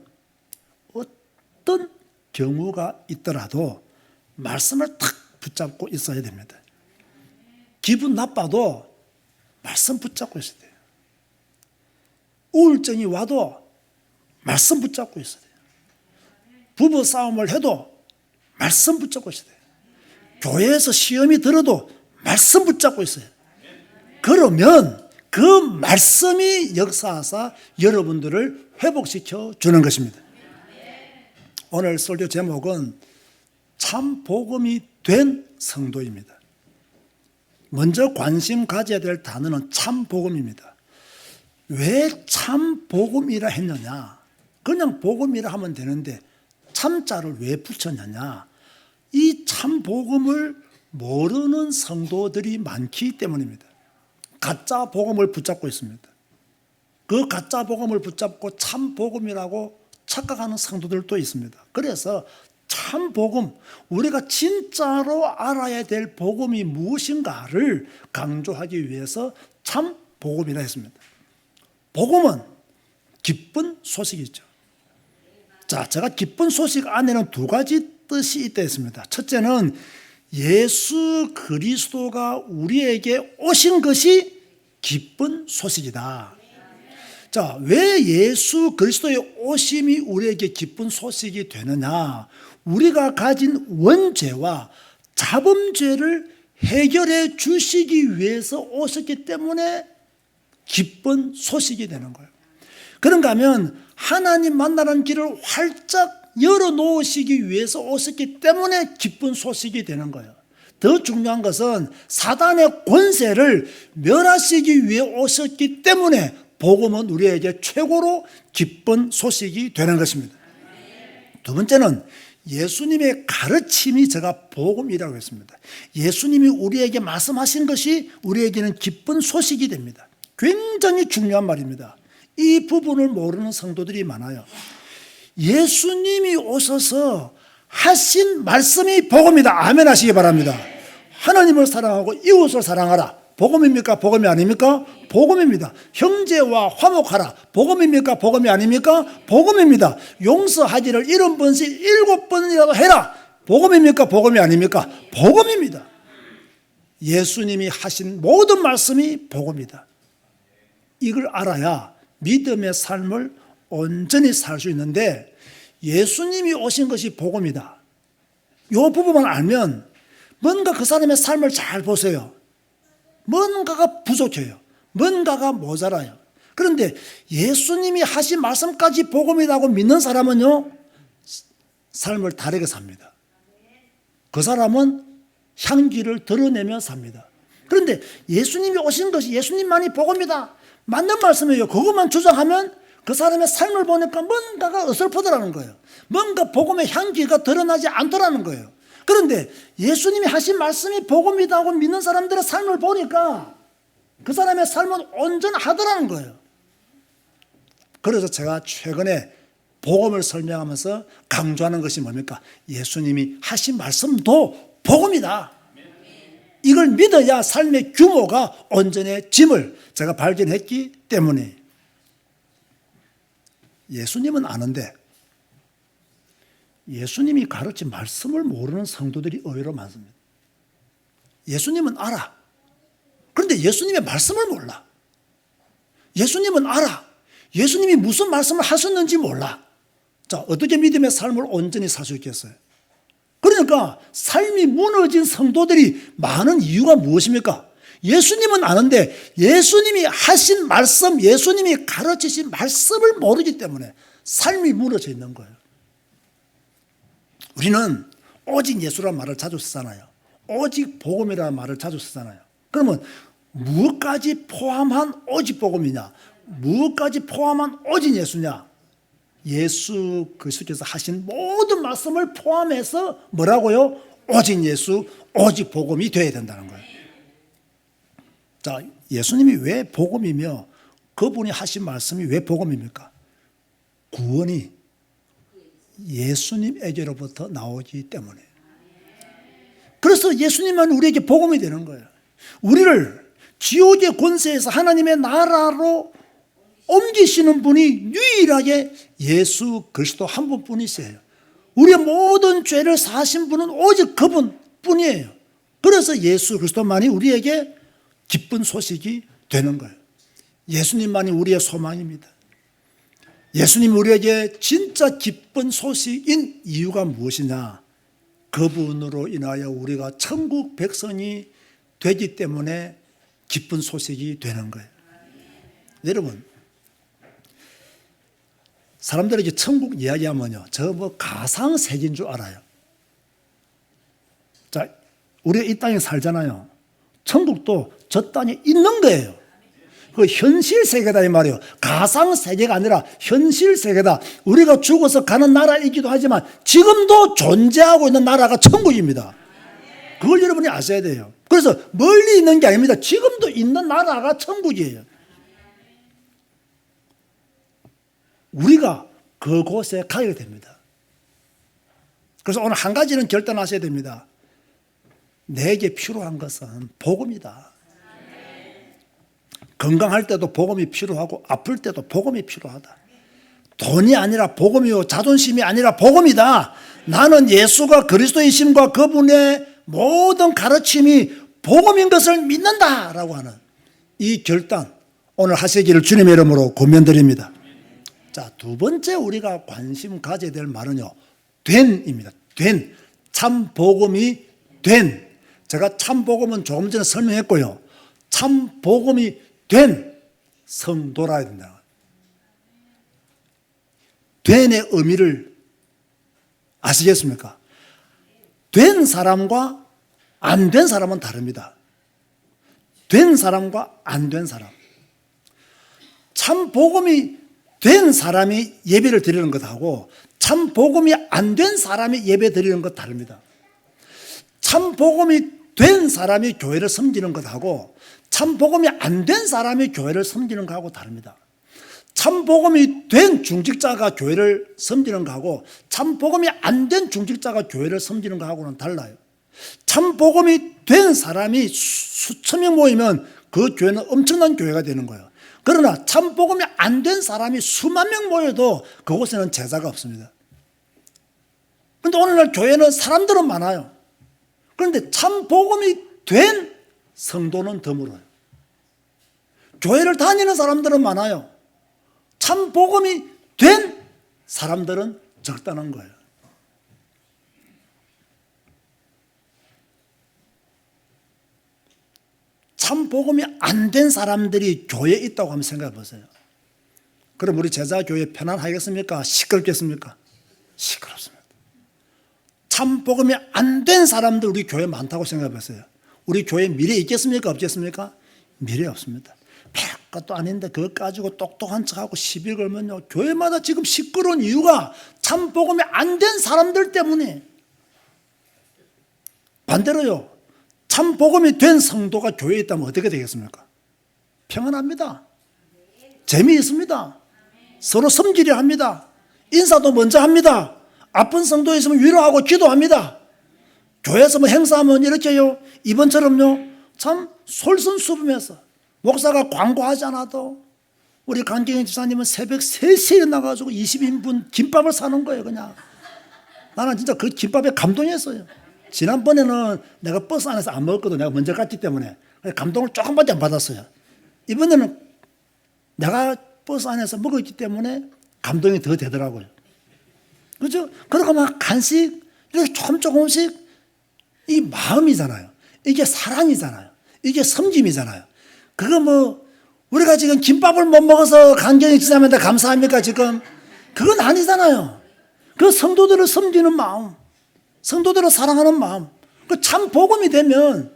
어떤 경우가 있더라도 말씀을 탁 붙잡고 있어야 됩니다. 기분 나빠도 말씀 붙잡고 있어야 돼요. 우울증이 와도 말씀 붙잡고 있어야 돼요. 부부 싸움을 해도 말씀 붙잡고 있어야 돼요. 교회에서 시험이 들어도 말씀 붙잡고 있어요. 그러면 그 말씀이 역사하사 여러분들을 회복시켜 주는 것입니다. 오늘 설교 제목은 참 복음이 된 성도입니다. 먼저 관심 가져야 될 단어는 참 복음입니다. 왜 참 복음이라 했느냐? 그냥 복음이라 하면 되는데 참자를 왜 붙였느냐? 이 참 복음을 모르는 성도들이 많기 때문입니다. 가짜 복음을 붙잡고 있습니다. 그 가짜 복음을 붙잡고 참 복음이라고 착각하는 성도들도 있습니다. 그래서 참 복음, 우리가 진짜로 알아야 될 복음이 무엇인가를 강조하기 위해서 참 복음이라 했습니다. 복음은 기쁜 소식이죠. 자, 제가 기쁜 소식 안에는 두 가지 뜻이 있다 했습니다. 첫째는 예수 그리스도가 우리에게 오신 것이 기쁜 소식이다. 자, 왜 예수 그리스도의 오심이 우리에게 기쁜 소식이 되느냐? 우리가 가진 원죄와 자범죄를 해결해 주시기 위해서 오셨기 때문에 기쁜 소식이 되는 거예요. 그런가 하면 하나님 만나는 길을 활짝 열어놓으시기 위해서 오셨기 때문에 기쁜 소식이 되는 거예요. 더 중요한 것은 사단의 권세를 멸하시기 위해 오셨기 때문에 복음은 우리에게 최고로 기쁜 소식이 되는 것입니다. 두 번째는 예수님의 가르침이 제가 복음이라고 했습니다. 예수님이 우리에게 말씀하신 것이 우리에게는 기쁜 소식이 됩니다. 굉장히 중요한 말입니다. 이 부분을 모르는 성도들이 많아요. 예수님이 오셔서 하신 말씀이 복음이다. 아멘 하시기 바랍니다. 하나님을 사랑하고 이웃을 사랑하라. 복음입니까? 복음이 아닙니까? 복음입니다. 형제와 화목하라. 복음입니까? 복음이 아닙니까? 복음입니다. 용서하기를 70번씩 7번이라도 해라. 복음입니까? 복음이 아닙니까? 복음입니다. 예수님이 하신 모든 말씀이 복음이다. 이걸 알아야 믿음의 삶을 온전히 살 수 있는데 예수님이 오신 것이 복음이다. 이 부분만 알면 뭔가 그 사람의 삶을 잘 보세요. 뭔가가 부족해요. 뭔가가 모자라요. 그런데 예수님이 하신 말씀까지 복음이라고 믿는 사람은요, 삶을 다르게 삽니다. 그 사람은 향기를 드러내며 삽니다. 그런데 예수님이 오신 것이 예수님만이 복음이다. 맞는 말씀이에요. 그것만 주장하면 그 사람의 삶을 보니까 뭔가가 어설프더라는 거예요. 뭔가 복음의 향기가 드러나지 않더라는 거예요. 그런데 예수님이 하신 말씀이 복음이다 하고 믿는 사람들의 삶을 보니까 그 사람의 삶은 온전하더라는 거예요. 그래서 제가 최근에 복음을 설명하면서 강조하는 것이 뭡니까? 예수님이 하신 말씀도 복음이다. 이걸 믿어야 삶의 규모가 온전해짐을 제가 발견했기 때문에. 예수님은 아는데 예수님이 가르친 말씀을 모르는 성도들이 의외로 많습니다. 예수님은 알아. 그런데 예수님의 말씀을 몰라. 예수님은 알아. 예수님이 무슨 말씀을 하셨는지 몰라. 자, 어떻게 믿음의 삶을 온전히 살 수 있겠어요? 그러니까 삶이 무너진 성도들이 많은 이유가 무엇입니까? 예수님은 아는데 예수님이 하신 말씀, 예수님이 가르치신 말씀을 모르기 때문에 삶이 무너져 있는 거예요. 우리는 오직 예수라는 말을 자주 쓰잖아요. 오직 복음이라는 말을 자주 쓰잖아요. 그러면 무엇까지 포함한 오직 복음이냐? 무엇까지 포함한 오직 예수냐? 예수 그리스도께서 하신 모든 말씀을 포함해서 뭐라고요? 오직 예수, 오직 복음이 되어야 된다는 거예요. 자, 예수님이 왜 복음이며 그분이 하신 말씀이 왜 복음입니까? 구원이 예수님에게로부터 나오기 때문에. 그래서 예수님만 우리에게 복음이 되는 거예요. 우리를 지옥의 권세에서 하나님의 나라로 옮기시는 분이 유일하게 예수 그리스도 한 분뿐이세요. 우리의 모든 죄를 사하신 분은 오직 그분뿐이에요. 그래서 예수 그리스도만이 우리에게 기쁜 소식이 되는 거예요. 예수님만이 우리의 소망입니다. 예수님이 우리에게 진짜 기쁜 소식인 이유가 무엇이냐? 그분으로 인하여 우리가 천국 백성이 되기 때문에 기쁜 소식이 되는 거예요. 여러분, 사람들에게 천국 이야기하면요, 저 뭐 가상세계인 줄 알아요. 자, 우리가 이 땅에 살잖아요. 천국도 저 땅에 있는 거예요. 그 현실 세계다 이 말이에요. 가상 세계가 아니라 현실 세계다. 우리가 죽어서 가는 나라이기도 하지만 지금도 존재하고 있는 나라가 천국입니다. 그걸 여러분이 아셔야 돼요. 그래서 멀리 있는 게 아닙니다. 지금도 있는 나라가 천국이에요. 우리가 그곳에 가게 됩니다. 그래서 오늘 한 가지는 결단하셔야 됩니다. 내게 필요한 것은 복음이다. 건강할 때도 복음이 필요하고 아플 때도 복음이 필요하다. 돈이 아니라 복음이요, 자존심이 아니라 복음이다. 나는 예수가 그리스도이심과 그분의 모든 가르침이 복음인 것을 믿는다라고 하는 이 결단 오늘 하시기를 주님의 이름으로 권면드립니다. 자, 두 번째 우리가 관심 가져야 될 말은요, 된입니다. 된, 참 복음이 된. 제가 참 복음은 조금 전에 설명했고요. 참 복음이 된 성도라야 된다. 된의 의미를 아시겠습니까? 된 사람과 안 된 사람은 다릅니다. 된 사람과 안 된 사람. 참 복음이 된 사람이 예배를 드리는 것하고 참 복음이 안 된 사람이 예배 드리는 것 다릅니다. 참 복음이 된 사람이 교회를 섬기는 것하고 참 복음이 안 된 사람이 교회를 섬기는 것하고 다릅니다. 참 복음이 된 중직자가 교회를 섬기는 것하고 참 복음이 안 된 중직자가 교회를 섬기는 것하고는 달라요. 참 복음이 된 사람이 수천 명 모이면 그 교회는 엄청난 교회가 되는 거예요. 그러나 참 복음이 안 된 사람이 수만 명 모여도 그곳에는 제자가 없습니다. 그런데 오늘날 교회는 사람들은 많아요. 그런데 참 복음이 된 성도는 드물어요. 교회를 다니는 사람들은 많아요. 참 복음이 된 사람들은 적다는 거예요. 참 복음이 안 된 사람들이 교회에 있다고 한번 생각해 보세요. 그럼 우리 제자 교회 편안하겠습니까? 시끄럽겠습니까? 시끄럽습니다. 참 복음이 안 된 사람들 우리 교회에 많다고 생각해 보세요. 우리 교회에 미래 있겠습니까? 없겠습니까? 미래 없습니다. 것도 아닌데 그거 가지고 똑똑한 척하고 시비 걸면요, 교회마다 지금 시끄러운 이유가 참 복음이 안 된 사람들 때문에. 반대로요, 참 복음이 된 성도가 교회에 있다면 어떻게 되겠습니까? 평안합니다. 재미있습니다. 서로 섬기려 합니다. 인사도 먼저 합니다. 아픈 성도 있으면 위로하고 기도합니다. 교회에서 뭐 행사하면 이렇게요, 이번처럼요, 참 솔선수범해서 목사가 광고하지 않아도 우리 강경희 집사님은 새벽 3시에 일어나가지고 20인분 김밥을 사는 거예요. 그냥 나는 진짜 그 김밥에 감동했어요. 지난번에는 내가 버스 안에서 안 먹었거든. 내가 먼저 갔기 때문에 감동을 조금밖에 안 받았어요. 이번에는 내가 버스 안에서 먹었기 때문에 감동이 더 되더라고요. 그죠? 그러고 막 간식 이렇게 조금씩, 이 마음이잖아요. 이게 사랑이잖아요. 이게 섬김이잖아요. 그거 뭐 우리가 지금 김밥을 못 먹어서 강경희 지사님한테 감사합니까 지금? 그건 아니잖아요. 그 성도들을 섬기는 마음, 성도들을 사랑하는 마음, 그 참 복음이 되면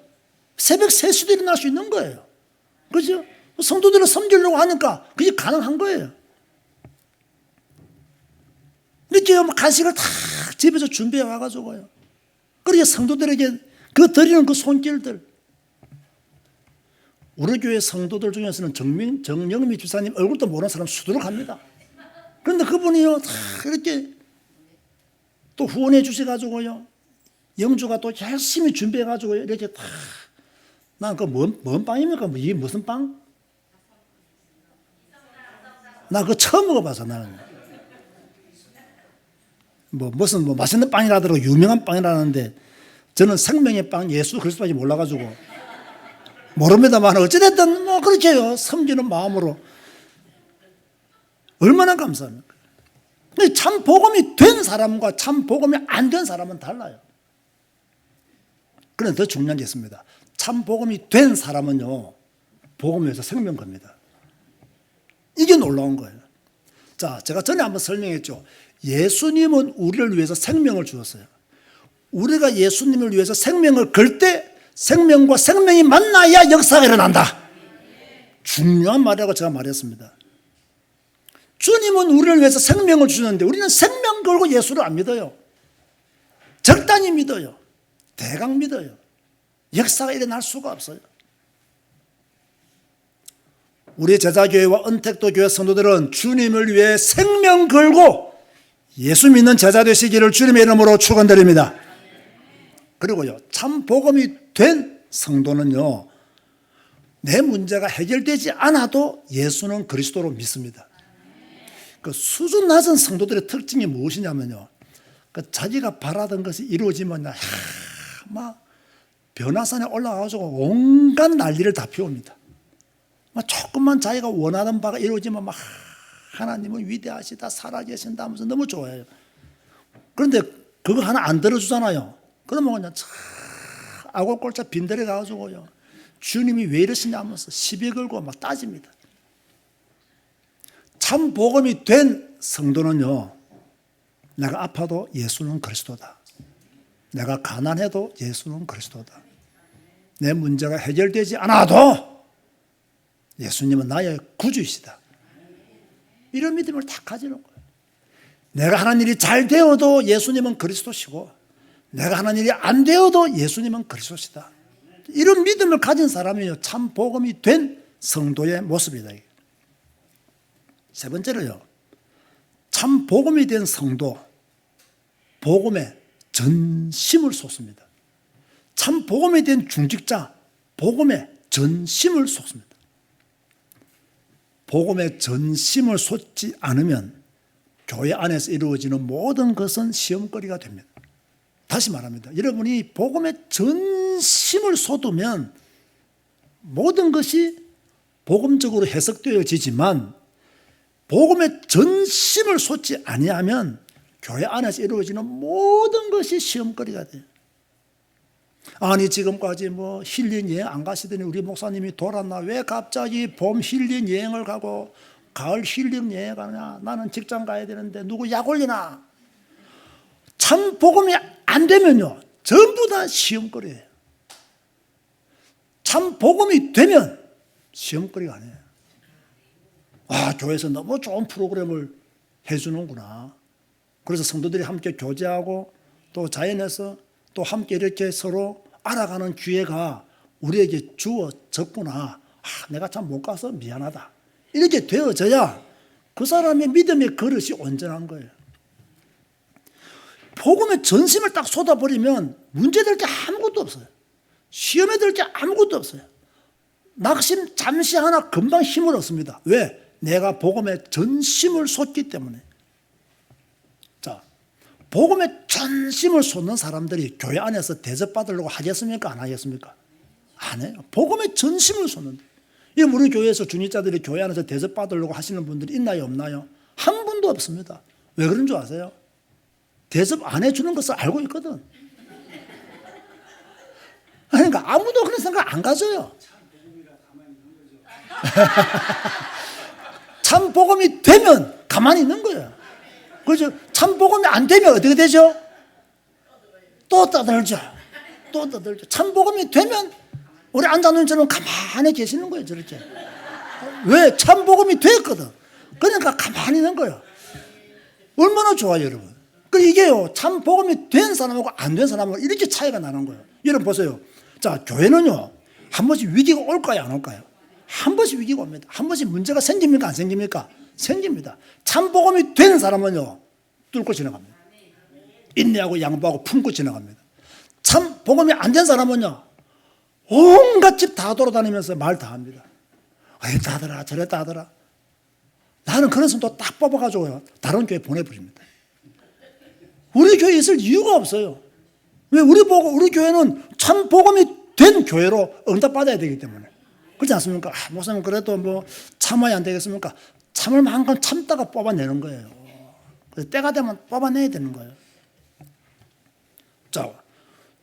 새벽 3시도 일어날 수 있는 거예요. 그죠? 성도들을 섬기려고 하니까 그게 가능한 거예요. 이렇게 간식을 다 집에서 준비해 와가지고요. 그렇게 성도들에게 그 드리는 그 손길들. 우리 교회 성도들 중에서는 정영미 집사님 얼굴도 모르는 사람 수두룩 합니다. 그런데 그분이요, 다 이렇게 또 후원해 주셔가지고요, 영주가 또 열심히 준비해가지고 이렇게 다, 난 그 뭔 빵입니까? 이게 무슨 빵? 나 그거 처음 먹어봐서 나는. 무슨 맛있는 빵이라더라도 유명한 빵이라는데 저는 생명의 빵 예수 그리스도밖에 몰라가지고 모릅니다만 어찌됐든 뭐 그렇게요, 섬기는 마음으로 얼마나 감사합니까? 근데 참 복음이 된 사람과 참 복음이 안 된 사람은 달라요. 그런데 더 중요한 게 있습니다. 참 복음이 된 사람은요, 복음을 위해서 생명 겁니다. 이게 놀라운 거예요. 자, 제가 전에 한번 설명했죠. 예수님은 우리를 위해서 생명을 주었어요. 우리가 예수님을 위해서 생명을 걸 때 생명과 생명이 만나야 역사가 일어난다. 중요한 말이라고 제가 말했습니다. 주님은 우리를 위해서 생명을 주는데 우리는 생명 걸고 예수를 안 믿어요. 적당히 믿어요. 대강 믿어요. 역사가 일어날 수가 없어요. 우리 제자교회와 은택도 교회 성도들은 주님을 위해 생명 걸고 예수 믿는 제자 되시기를 주님의 이름으로 축원드립니다. 그리고요, 참 복음이 된 성도는요, 내 문제가 해결되지 않아도 예수는 그리스도로 믿습니다. 그 수준 낮은 성도들의 특징이 무엇이냐면요, 그 자기가 바라던 것이 이루어지면 막 변화산에 올라가가지고 온갖 난리를 다 피웁니다. 막 조금만 자기가 원하는 바가 이루어지면 막 하나님은 위대하시다, 살아계신다 하면서 너무 좋아해요. 그런데 그거 하나 안 들어주잖아요. 그러면 그냥 아골골자 빈들에 가가지고요, 주님이 왜 이러시냐 하면서 시비 걸고 막 따집니다. 참 복음이 된 성도는요, 내가 아파도 예수는 그리스도다. 내가 가난해도 예수는 그리스도다. 내 문제가 해결되지 않아도 예수님은 나의 구주이시다. 이런 믿음을 다 가지는 거예요. 내가 하는 일이 잘 되어도 예수님은 그리스도시고, 내가 하는 일이 안 되어도 예수님은 그리스도시다. 이런 믿음을 가진 사람이요, 참 복음이 된 성도의 모습이다. 세 번째로요, 참 복음이 된 성도, 복음에 전심을 쏟습니다. 참 복음이 된 중직자, 복음에 전심을 쏟습니다. 복음에 전심을 쏟지 않으면 교회 안에서 이루어지는 모든 것은 시험거리가 됩니다. 다시 말합니다. 여러분이 복음에 전심을 쏟으면 모든 것이 복음적으로 해석되어지지만, 복음에 전심을 쏟지 아니하면 교회 안에서 이루어지는 모든 것이 시험거리가 돼요. 아니 지금까지 뭐 힐링 여행 안 가시더니 우리 목사님이 돌았나? 왜 갑자기 봄 힐링 여행을 가고 가을 힐링 여행 가냐? 나는 직장 가야 되는데 누구 약 올리나? 참 복음이 안 되면요, 전부 다 시험거리예요. 참 복음이 되면 시험거리가 아니에요. 아, 교회에서 너무 좋은 프로그램을 해주는구나. 그래서 성도들이 함께 교제하고 또 자연에서 또 함께 이렇게 서로 알아가는 기회가 우리에게 주어졌구나. 아, 내가 참 못 가서 미안하다. 이렇게 되어져야 그 사람의 믿음의 그릇이 온전한 거예요. 복음에 전심을 딱 쏟아버리면 문제될 게 아무것도 없어요. 시험에 들 게 아무것도 없어요. 낙심 잠시 하나 금방 힘을 얻습니다. 왜? 내가 복음에 전심을 쏟기 때문에. 자, 복음에 전심을 쏟는 사람들이 교회 안에서 대접받으려고 하겠습니까? 안 하겠습니까? 안 해요. 복음에 전심을 쏟는다. 이 우리 교회에서 중직자들이 교회 안에서 대접받으려고 하시는 분들이 있나요? 없나요? 한 분도 없습니다. 왜 그런 줄 아세요? 대접 안 해주는 것을 알고 있거든. 그러니까 아무도 그런 생각 안 가져요. 참 복음이 되면 가만히 있는 거예요. 그렇죠? 참 복음이 안 되면 어떻게 되죠? 또 떠들죠. 또 떠들죠. 참 복음이 되면 우리 앉아있는 가만히 계시는 거예요. 저렇게. 왜? 참 복음이 됐거든. 그러니까 가만히 있는 거예요. 얼마나 좋아요, 여러분. 그 이게요, 참 복음이 된 사람하고 안 된 사람하고 이렇게 차이가 나는 거예요. 여러분 보세요. 자, 교회는요, 한 번씩 위기가 올까요, 안 올까요? 한 번씩 위기가 옵니다. 한 번씩 문제가 생깁니까, 안 생깁니까? 생깁니다. 참 복음이 된 사람은요, 뚫고 지나갑니다. 인내하고 양보하고 품고 지나갑니다. 참 복음이 안 된 사람은요, 온갖 집 다 돌아다니면서 말 다 합니다. 이랬다 하더라, 저랬다 하더라. 나는 그런 사람도 딱 뽑아가지고요, 다른 교회 보내버립니다. 우리 교회에 있을 이유가 없어요. 왜? 우리 교회는 참 복음이 된 교회로 응답받아야 되기 때문에. 그렇지 않습니까? 아, 목사님 그래도 뭐 참아야 안 되겠습니까? 참을 만큼 참다가 뽑아내는 거예요. 그래서 때가 되면 뽑아내야 되는 거예요. 자,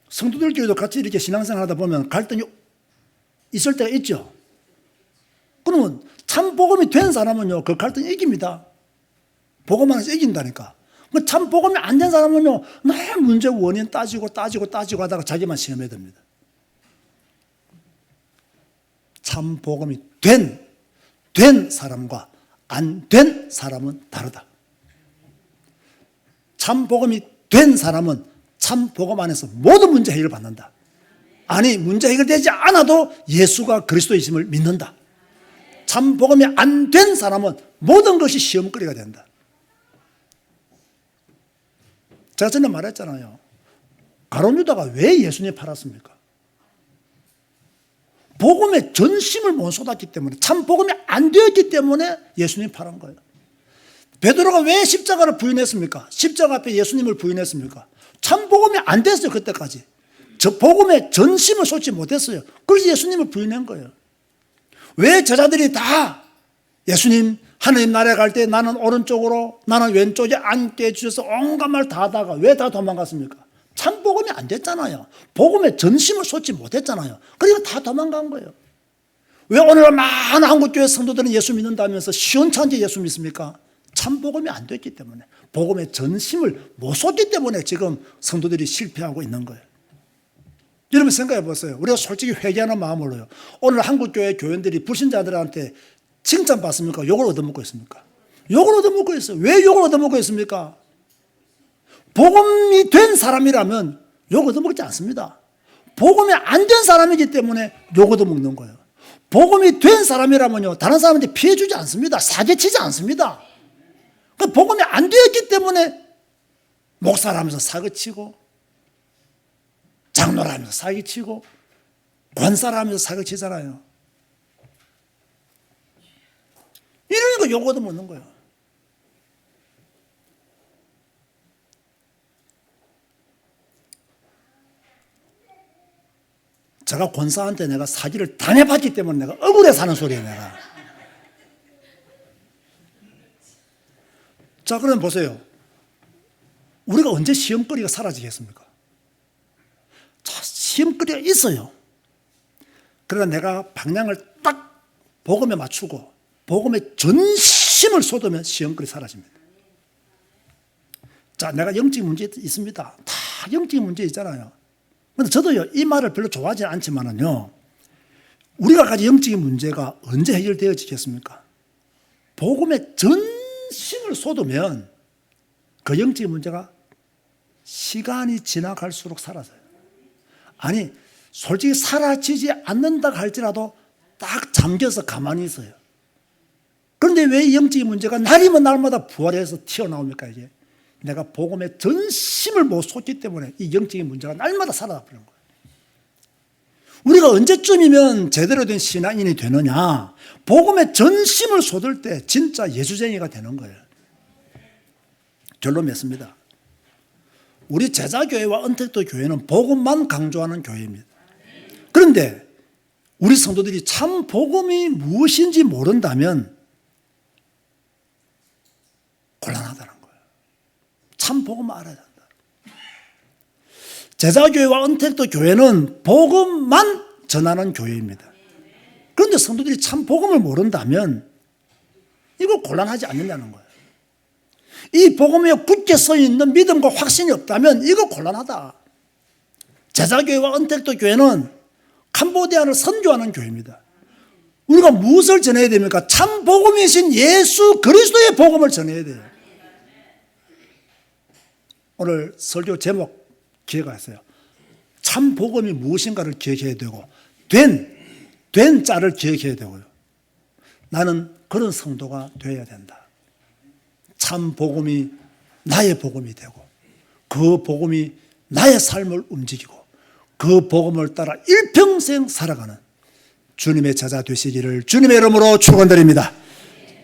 성도들끼리도 같이 이렇게 신앙생활 하다 보면 갈등이 있을 때가 있죠. 그러면 참 복음이 된 사람은요, 그 갈등이 이깁니다. 복음 안에서 이긴다니까. 참 복음이 안 된 사람은요, 늘 문제 원인 따지고 하다가 자기만 시험에 듭니다. 참 복음이 된 사람과 안 된 사람은 다르다. 참 복음이 된 사람은 참 복음 안에서 모든 문제 해결을 받는다. 아니, 문제 해결되지 않아도 예수가 그리스도이심을 믿는다. 참 복음이 안 된 사람은 모든 것이 시험거리가 된다. 제가 전에 말했잖아요. 가룟 유다가 왜 예수님 팔았습니까? 복음에 전심을 못 쏟았기 때문에, 참 복음이 안 되었기 때문에 예수님 팔은 거예요. 베드로가 왜 십자가를 부인했습니까? 십자가 앞에 예수님을 부인했습니까? 참 복음이 안 됐어요, 그때까지. 저 복음에 전심을 쏟지 못했어요. 그래서 예수님을 부인한 거예요. 왜 저자들이 다 예수님 하나님 나라에 갈 때 나는 오른쪽으로 나는 왼쪽에 앉게 해주셔서 온갖 말 다 하다가 왜 다 도망갔습니까? 참 복음이 안 됐잖아요. 복음에 전심을 쏟지 못했잖아요. 그러니까 다 도망간 거예요. 왜 오늘 많은 한국교회 성도들은 예수 믿는다면서 시원찮게 예수 믿습니까? 참 복음이 안 됐기 때문에, 복음에 전심을 못 쏟기 때문에 지금 성도들이 실패하고 있는 거예요. 여러분 생각해 보세요. 우리가 솔직히 회개하는 마음으로요, 오늘 한국교회 교인들이 불신자들한테 칭찬받습니까? 욕을 얻어먹고 있습니까? 욕을 얻어먹고 있어요. 왜 욕을 얻어먹고 있습니까? 복음이 된 사람이라면 욕 얻어먹지 않습니다. 복음이 안 된 사람이기 때문에 욕 얻어먹는 거예요. 복음이 된 사람이라면요, 다른 사람한테 피해주지 않습니다. 사기치지 않습니다. 그 복음이 안 되었기 때문에 목사라면서 사기치고, 장로라면서 사기치고, 권사라면서 사기치잖아요. 이러니까 욕 얻어먹는 거예요. 제가 권사한테 내가 사기를 당해봤기 때문에 내가 억울해 사는 소리예요, 내가. 자, 그럼 보세요. 우리가 언제 시험거리가 사라지겠습니까? 자, 시험거리가 있어요. 그러나 내가 방향을 딱 복음에 맞추고 복음에 전심을 쏟으면 시험거리 사라집니다. 자, 내가 영적인 문제 있습니다. 다 영적인 문제 있잖아요. 그런데 저도요, 이 말을 별로 좋아하지 않지만은요, 우리가 가진 영적인 문제가 언제 해결되어지겠습니까? 복음에 전심을 쏟으면 그 영적인 문제가 시간이 지나갈수록 사라져요. 아니, 솔직히 사라지지 않는다 할지라도 딱 잠겨서 가만히 있어요. 그런데 왜 이 영적인 문제가 날이면 날마다 부활해서 튀어나옵니까? 이제 내가 복음에 전심을 못 쏟기 때문에 이 영적인 문제가 날마다 살아나버리는 거예요. 우리가 언제쯤이면 제대로 된 신앙인이 되느냐? 복음에 전심을 쏟을 때 진짜 예수쟁이가 되는 거예요. 결론 맺습니다. 우리 제자교회와 언택도 교회는 복음만 강조하는 교회입니다. 그런데 우리 성도들이 참 복음이 무엇인지 모른다면 곤란하다는 거예요. 참 복음을 알아야 한다. 제자교회와 언택도 교회는 복음만 전하는 교회입니다. 그런데 성도들이 참 복음을 모른다면 이거 곤란하지 않느냐는 거예요. 이 복음에 굳게 서 있는 믿음과 확신이 없다면 이거 곤란하다. 제자교회와 언택도 교회는 캄보디아를 선교하는 교회입니다. 우리가 무엇을 전해야 됩니까? 참 복음이신 예수 그리스도의 복음을 전해야 돼요. 오늘 설교 제목 기억하세요. 참 복음이 무엇인가를 기억해야 되고 된 자를 기억해야 되고요. 나는 그런 성도가 되어야 된다. 참 복음이 나의 복음이 되고 그 복음이 나의 삶을 움직이고 그 복음을 따라 일평생 살아가는 주님의 제자 되시기를 주님의 이름으로 축원드립니다.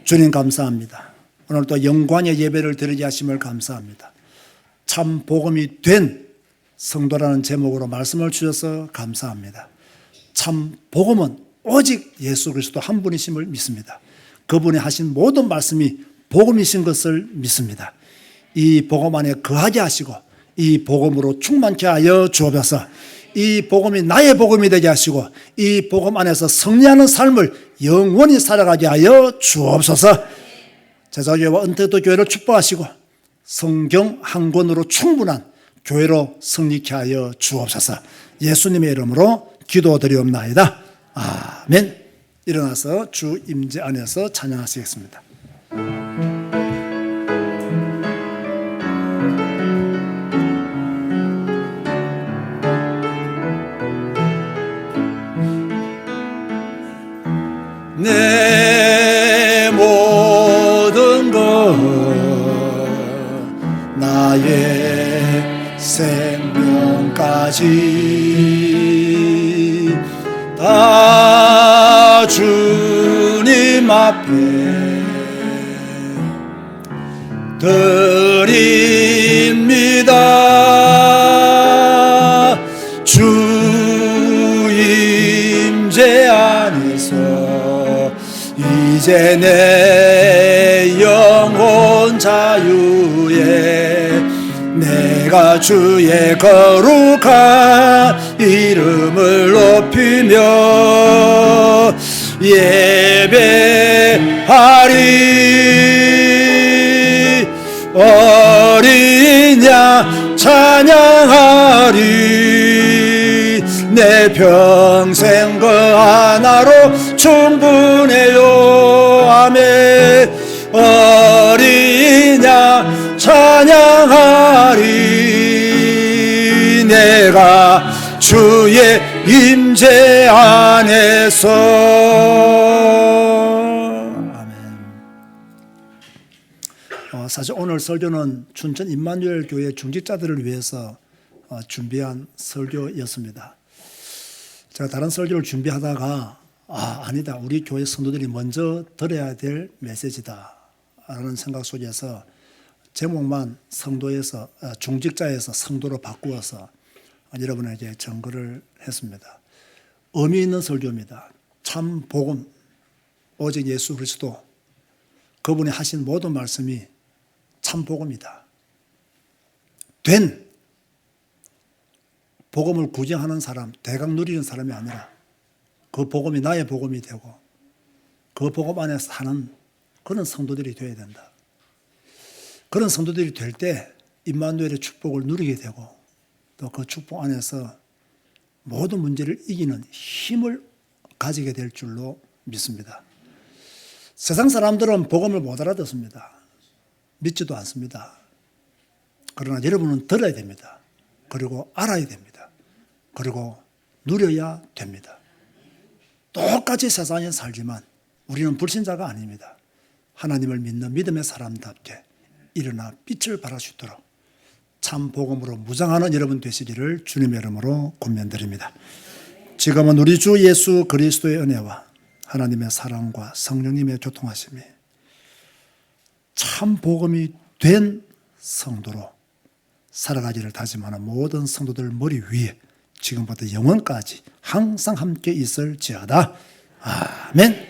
주님 감사합니다. 오늘 또 영광의 예배를 드리게 하심을 감사합니다. 참 복음이 된 성도라는 제목으로 말씀을 주셔서 감사합니다. 참 복음은 오직 예수 그리스도 한 분이심을 믿습니다. 그분이 하신 모든 말씀이 복음이신 것을 믿습니다. 이 복음 안에 거하게 하시고 이 복음으로 충만케 하여 주옵소서. 이 복음이 나의 복음이 되게 하시고 이 복음 안에서 승리하는 삶을 영원히 살아가게 하여 주옵소서. 제자교회와 언택도 교회를 축복하시고 성경 한 권으로 충분한 교회로 승리케 하여 주옵소서. 예수님의 이름으로 기도드리옵나이다. 아멘. 일어나서 주 임재 안에서 찬양하시겠습니다. 내 모든 것 나의 생명까지 다 주님 앞에 드립니다. 주 임재 안에서 이제 내 영혼 자유에 내가 주의 거룩한 이름을 높이며 예배하리. 어린 양 찬양하리. 내 평생 그 하나로 충분해요. 아멘. 어린 양 찬양하리. 내가 주의 임재 안에서. 아멘. 사실 오늘 설교는 춘천 임마누엘 교회 중직자들을 위해서 준비한 설교였습니다. 제가 다른 설교를 준비하다가 아니다, 우리 교회 성도들이 먼저 들어야 될 메시지다 라는 생각 속에서 제목만 성도에서 중직자에서 성도로 바꾸어서 여러분에게 전거를 했습니다. 의미 있는 설교입니다. 참 복음, 오직 예수 그리스도, 그분이 하신 모든 말씀이 참 복음이다. 된 복음을 구경하는 사람, 대강 누리는 사람이 아니라 그 복음이 나의 복음이 되고 그 복음 안에 사는 그런 성도들이 되어야 된다. 그런 성도들이 될 때 임마누엘의 축복을 누리게 되고 또 그 축복 안에서 모든 문제를 이기는 힘을 가지게 될 줄로 믿습니다. 세상 사람들은 복음을 못 알아듣습니다. 믿지도 않습니다. 그러나 여러분은 들어야 됩니다. 그리고 알아야 됩니다. 그리고 누려야 됩니다. 똑같이 세상에 살지만 우리는 불신자가 아닙니다. 하나님을 믿는 믿음의 사람답게 일어나 빛을 발할 수 있도록 참 복음으로 무장하는 여러분 되시기를 주님의 이름으로 권면드립니다. 지금은 우리 주 예수 그리스도의 은혜와 하나님의 사랑과 성령님의 교통하심이 참 복음이 된 성도로 살아가기를 다짐하는 모든 성도들 머리 위에 지금부터 영원까지 항상 함께 있을지어다. 아멘.